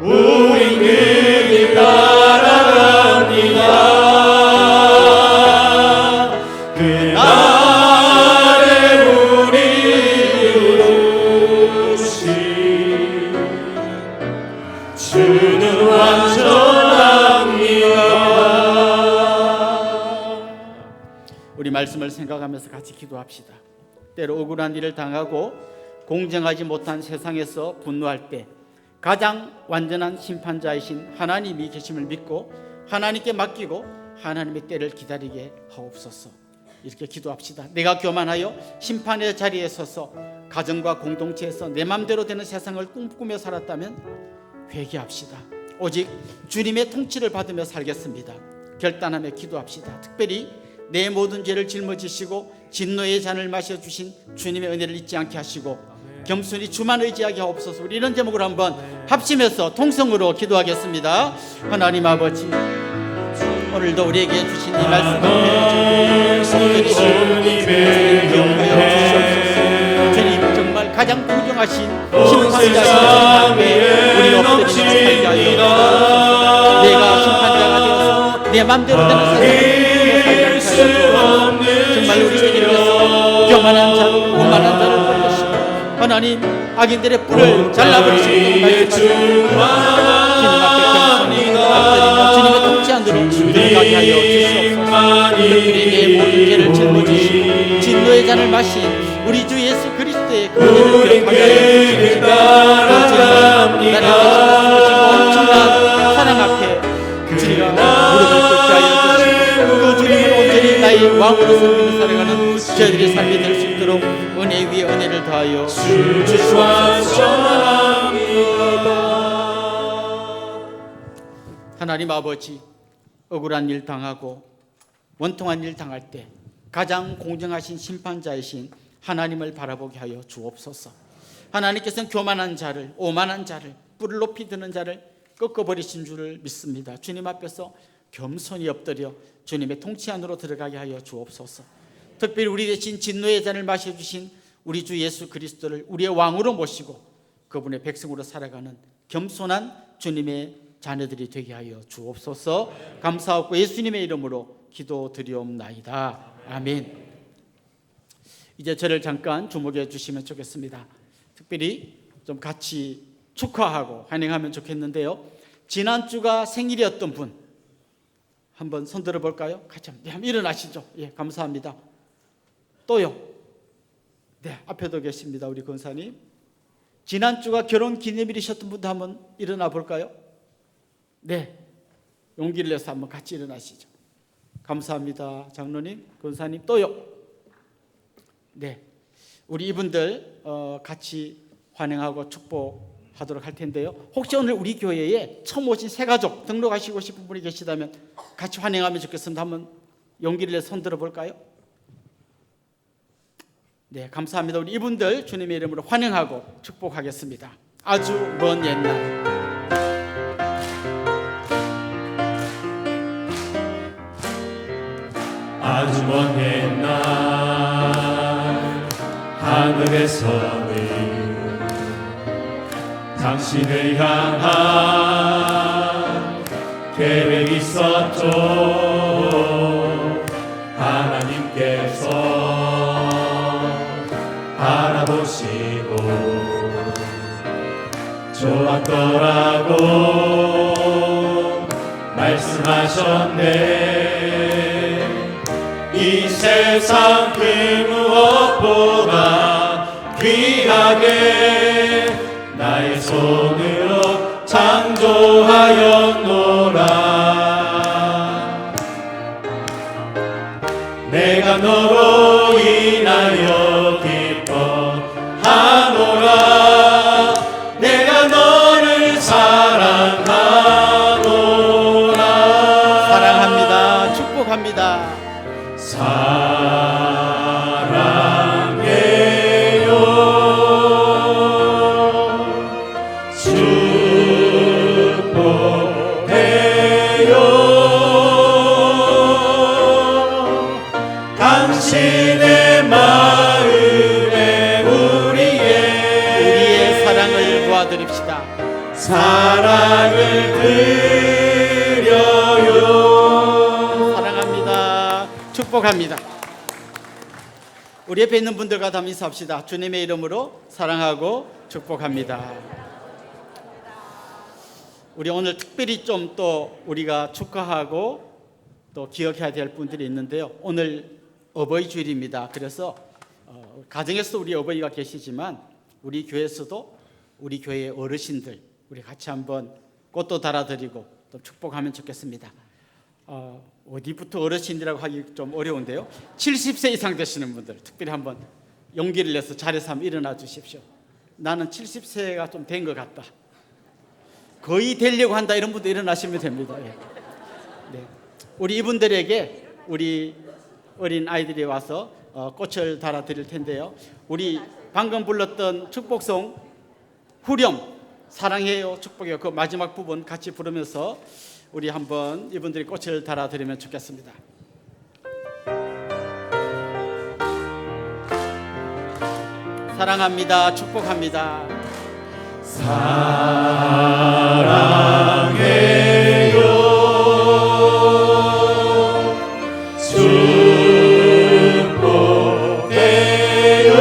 우린 그길 따라갑니다. 그날에 우리 이루신 주는 완전합니다. 우리 말씀을 생각하면서 같이 기도합시다. 때로 억울한 일을 당하고 공정하지 못한 세상에서 분노할 때 가장 완전한 심판자이신 하나님이 계심을 믿고 하나님께 맡기고 하나님의 때를 기다리게 하옵소서. 이렇게 기도합시다. 내가 교만하여 심판의 자리에 서서 가정과 공동체에서 내 맘대로 되는 세상을 꿈꾸며 살았다면 회개합시다. 오직 주님의 통치를 받으며 살겠습니다. 결단하며 기도합시다. 특별히 내 모든 죄를 짊어지시고 진노의 잔을 마셔주신 주님의 은혜를 잊지 않게 하시고 겸손히 주만 의지하게 하옵소서. 우리 이런 제목으로 한번 합심해서 통성으로 기도하겠습니다. 하나님 아버지, 오늘도 우리에게 주신 이 말씀을 주님의 기억하여 주시옵소서. 주님 정말 가장 공정하신 심판자이신 하나님의 우리가 엎드리며 살게 하여 주옵소서. 내가 심판자가 되어서 내 맘대로 되는 세상을 살게 하여 주옵소서. 정말 우리에게 위해서 교만한 자, 오만한 자를 버리시고 하나님 악인들의 뿔을 잘라버리시도록 말씀하셨습니다. 주님 앞에 겸손히 엎드리며 주님의 통치 안으로 들어가게 하여 주시옵소서. 특별히 내 모든 죄를 짊어지시고 진노의 잔을 마신 우리 주 예수 그리스도의 그 은혜를 기억하게 하여 주시옵소서. 나를 대신 엄청난 사랑 앞에 주님과 무릎을 꿇게 하여 주시고 그 주님을 온전히 나의 왕으로 섬기며 살아가는 저희들의 삶이 될 수 있도록 은혜 위에 은혜를 더하여 주시옵소서. 하나님 아버지, 억울한 일 당하고 원통한 일 당할 때 가장 공정하신 심판자이신 하나님을 바라보게 하여 주옵소서. 하나님께서는 교만한 자를, 오만한 자를, 뿔을 높이 드는 자를 꺾어버리신 줄을 믿습니다. 주님 앞에서 겸손히 엎드려 주님의 통치 안으로 들어가게 하여 주옵소서. 특별히 우리 대신 진노의 잔을 마셔주신 우리 주 예수 그리스도를 우리의 왕으로 모시고 그분의 백성으로 살아가는 겸손한 주님의 자녀들이 되게 하여 주옵소서. 감사하고 예수님의 이름으로 기도드리옵나이다. 아멘. 이제 저를 잠깐 주목해 주시면 좋겠습니다. 특별히 좀 같이 축하하고 환영하면 좋겠는데요. 지난주가 생일이었던 분 한번 손 들어볼까요? 같이 한번 일어나시죠. 예, 감사합니다. 또요. 네, 앞에도 계십니다. 우리 권사님. 지난주가 결혼 기념일이셨던 분도 한번 일어나 볼까요? 네, 용기를 내서 한번 같이 일어나시죠. 감사합니다. 장로님, 권사님. 또요. 네, 우리 이분들 같이 환영하고 축복하도록 할 텐데요. 혹시 오늘 우리 교회에 처음 오신 새 가족 등록하시고 싶은 분이 계시다면 같이 환영하면 좋겠습니다. 한번 용기를 내서 손 들어볼까요? 네, 감사합니다. 우리 이분들 주님의 이름으로 환영하고 축복하겠습니다. 아주 먼 옛날 아주 먼 옛날 하늘에서는 당신을 향한 계획이 있었죠. 하나님께서 바라보시고 좋았더라고 말씀하셨네. 이 세상 그 무엇보다 귀하게 나의 손으로 창조하였노라. 내가 너로 인하여 기뻐하노라. 내가 너를 사랑하노라. 사랑합니다. 축복합니다. 사랑해요. 축복해요. 당신의 마음에 우리의 사랑을 보아드립시다. 사랑을 드려요. 사랑합니다. 축복합니다. 우리 옆에 있는 분들과 다 인사합시다. 주님의 이름으로 사랑하고 축복합니다. 우리 오늘 특별히 좀 또 우리가 축하하고 또 기억해야 될 분들이 있는데요. 오늘 어버이 주일입니다. 그래서 가정에서 우리 어버이가 계시지만 우리 교회에서도 우리 교회의 어르신들 우리 같이 한번 꽃도 달아드리고 또 축복하면 좋겠습니다. 어디부터 어르신이라고 하기 좀 어려운데요. 70세 이상 되시는 분들 특별히 한번 용기를 내서 자리에서 한번 일어나 주십시오. 나는 70세가 좀 된 것 같다. 거의 되려고 한다. 이런 분들 일어나시면 됩니다. 예. 네. 우리 이분들에게 우리 어린 아이들이 와서 꽃을 달아 드릴 텐데요. 우리 방금 불렀던 축복송 후렴 사랑해요 축복해요 그 마지막 부분 같이 부르면서 우리 한번 이분들이 꽃을 달아 드리면 좋겠습니다. 사랑합니다. 축복합니다. 사랑해요. 축복해요.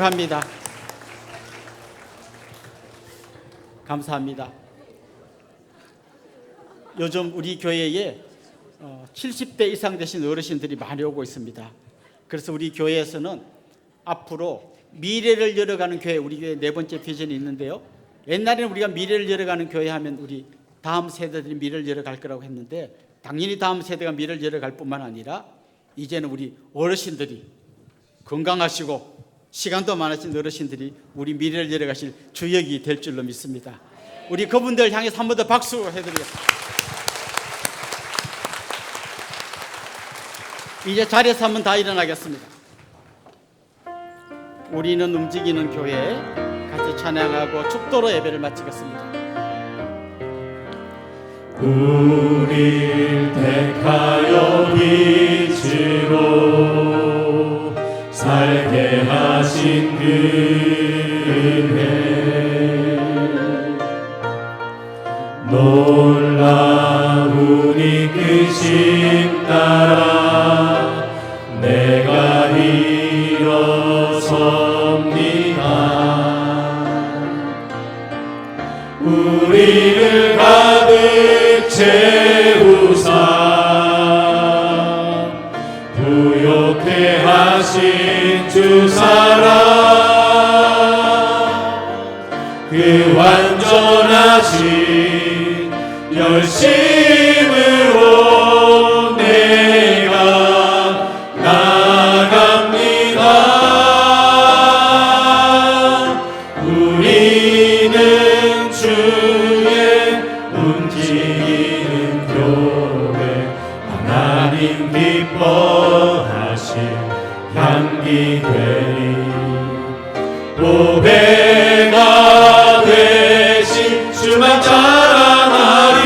축복합니다. 감사합니다. 요즘 우리 교회에 70대 이상 되신 어르신들이 많이 오고 있습니다. 그래서 우리 교회에서는 앞으로 미래를 열어가는 교회, 우리 교회 네 번째 비전이 있는데요. 옛날에는 우리가 미래를 열어가는 교회 하면 우리 다음 세대들이 미래를 열어갈 거라고 했는데, 당연히 다음 세대가 미래를 열어갈 뿐만 아니라 이제는 우리 어르신들이, 건강하시고 시간도 많으신 어르신들이 우리 미래를 열어가실 주역이 될 줄로 믿습니다. 우리 그분들 향해서 한 번 더 박수 해드리겠습니다. 이제 자리에서 한번 다 일어나겠습니다. 우리는 움직이는 교회, 같이 찬양하고 축도로 예배를 마치겠습니다. 우릴 택하여 빛으로 살게 하신 그은혜, 놀라운 이끄심 따라 내가 일어섭니다. 우리를 가득 채우사 부욕해 하신 주 사랑, 그 완전하신 열심으로 내가 나갑니다. 우리는 주의 움직이는 교회, 하나님 기뻐하신 향기 되리. 보배가 되신 주만 자랑하리.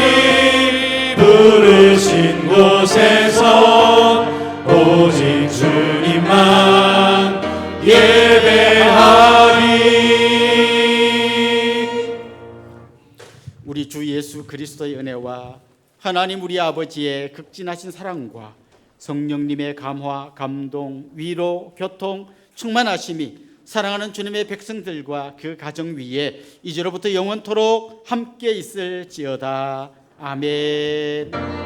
부르신 곳에서 오직 주님만 예배하리. 우리 주 예수 그리스도의 은혜와 하나님 우리 아버지의 극진하신 사랑과 성령님의 감화, 감동, 위로, 교통, 충만하심이 사랑하는 주님의 백성들과 그 가정 위에 이제로부터 영원토록 함께 있을지어다. 아멘.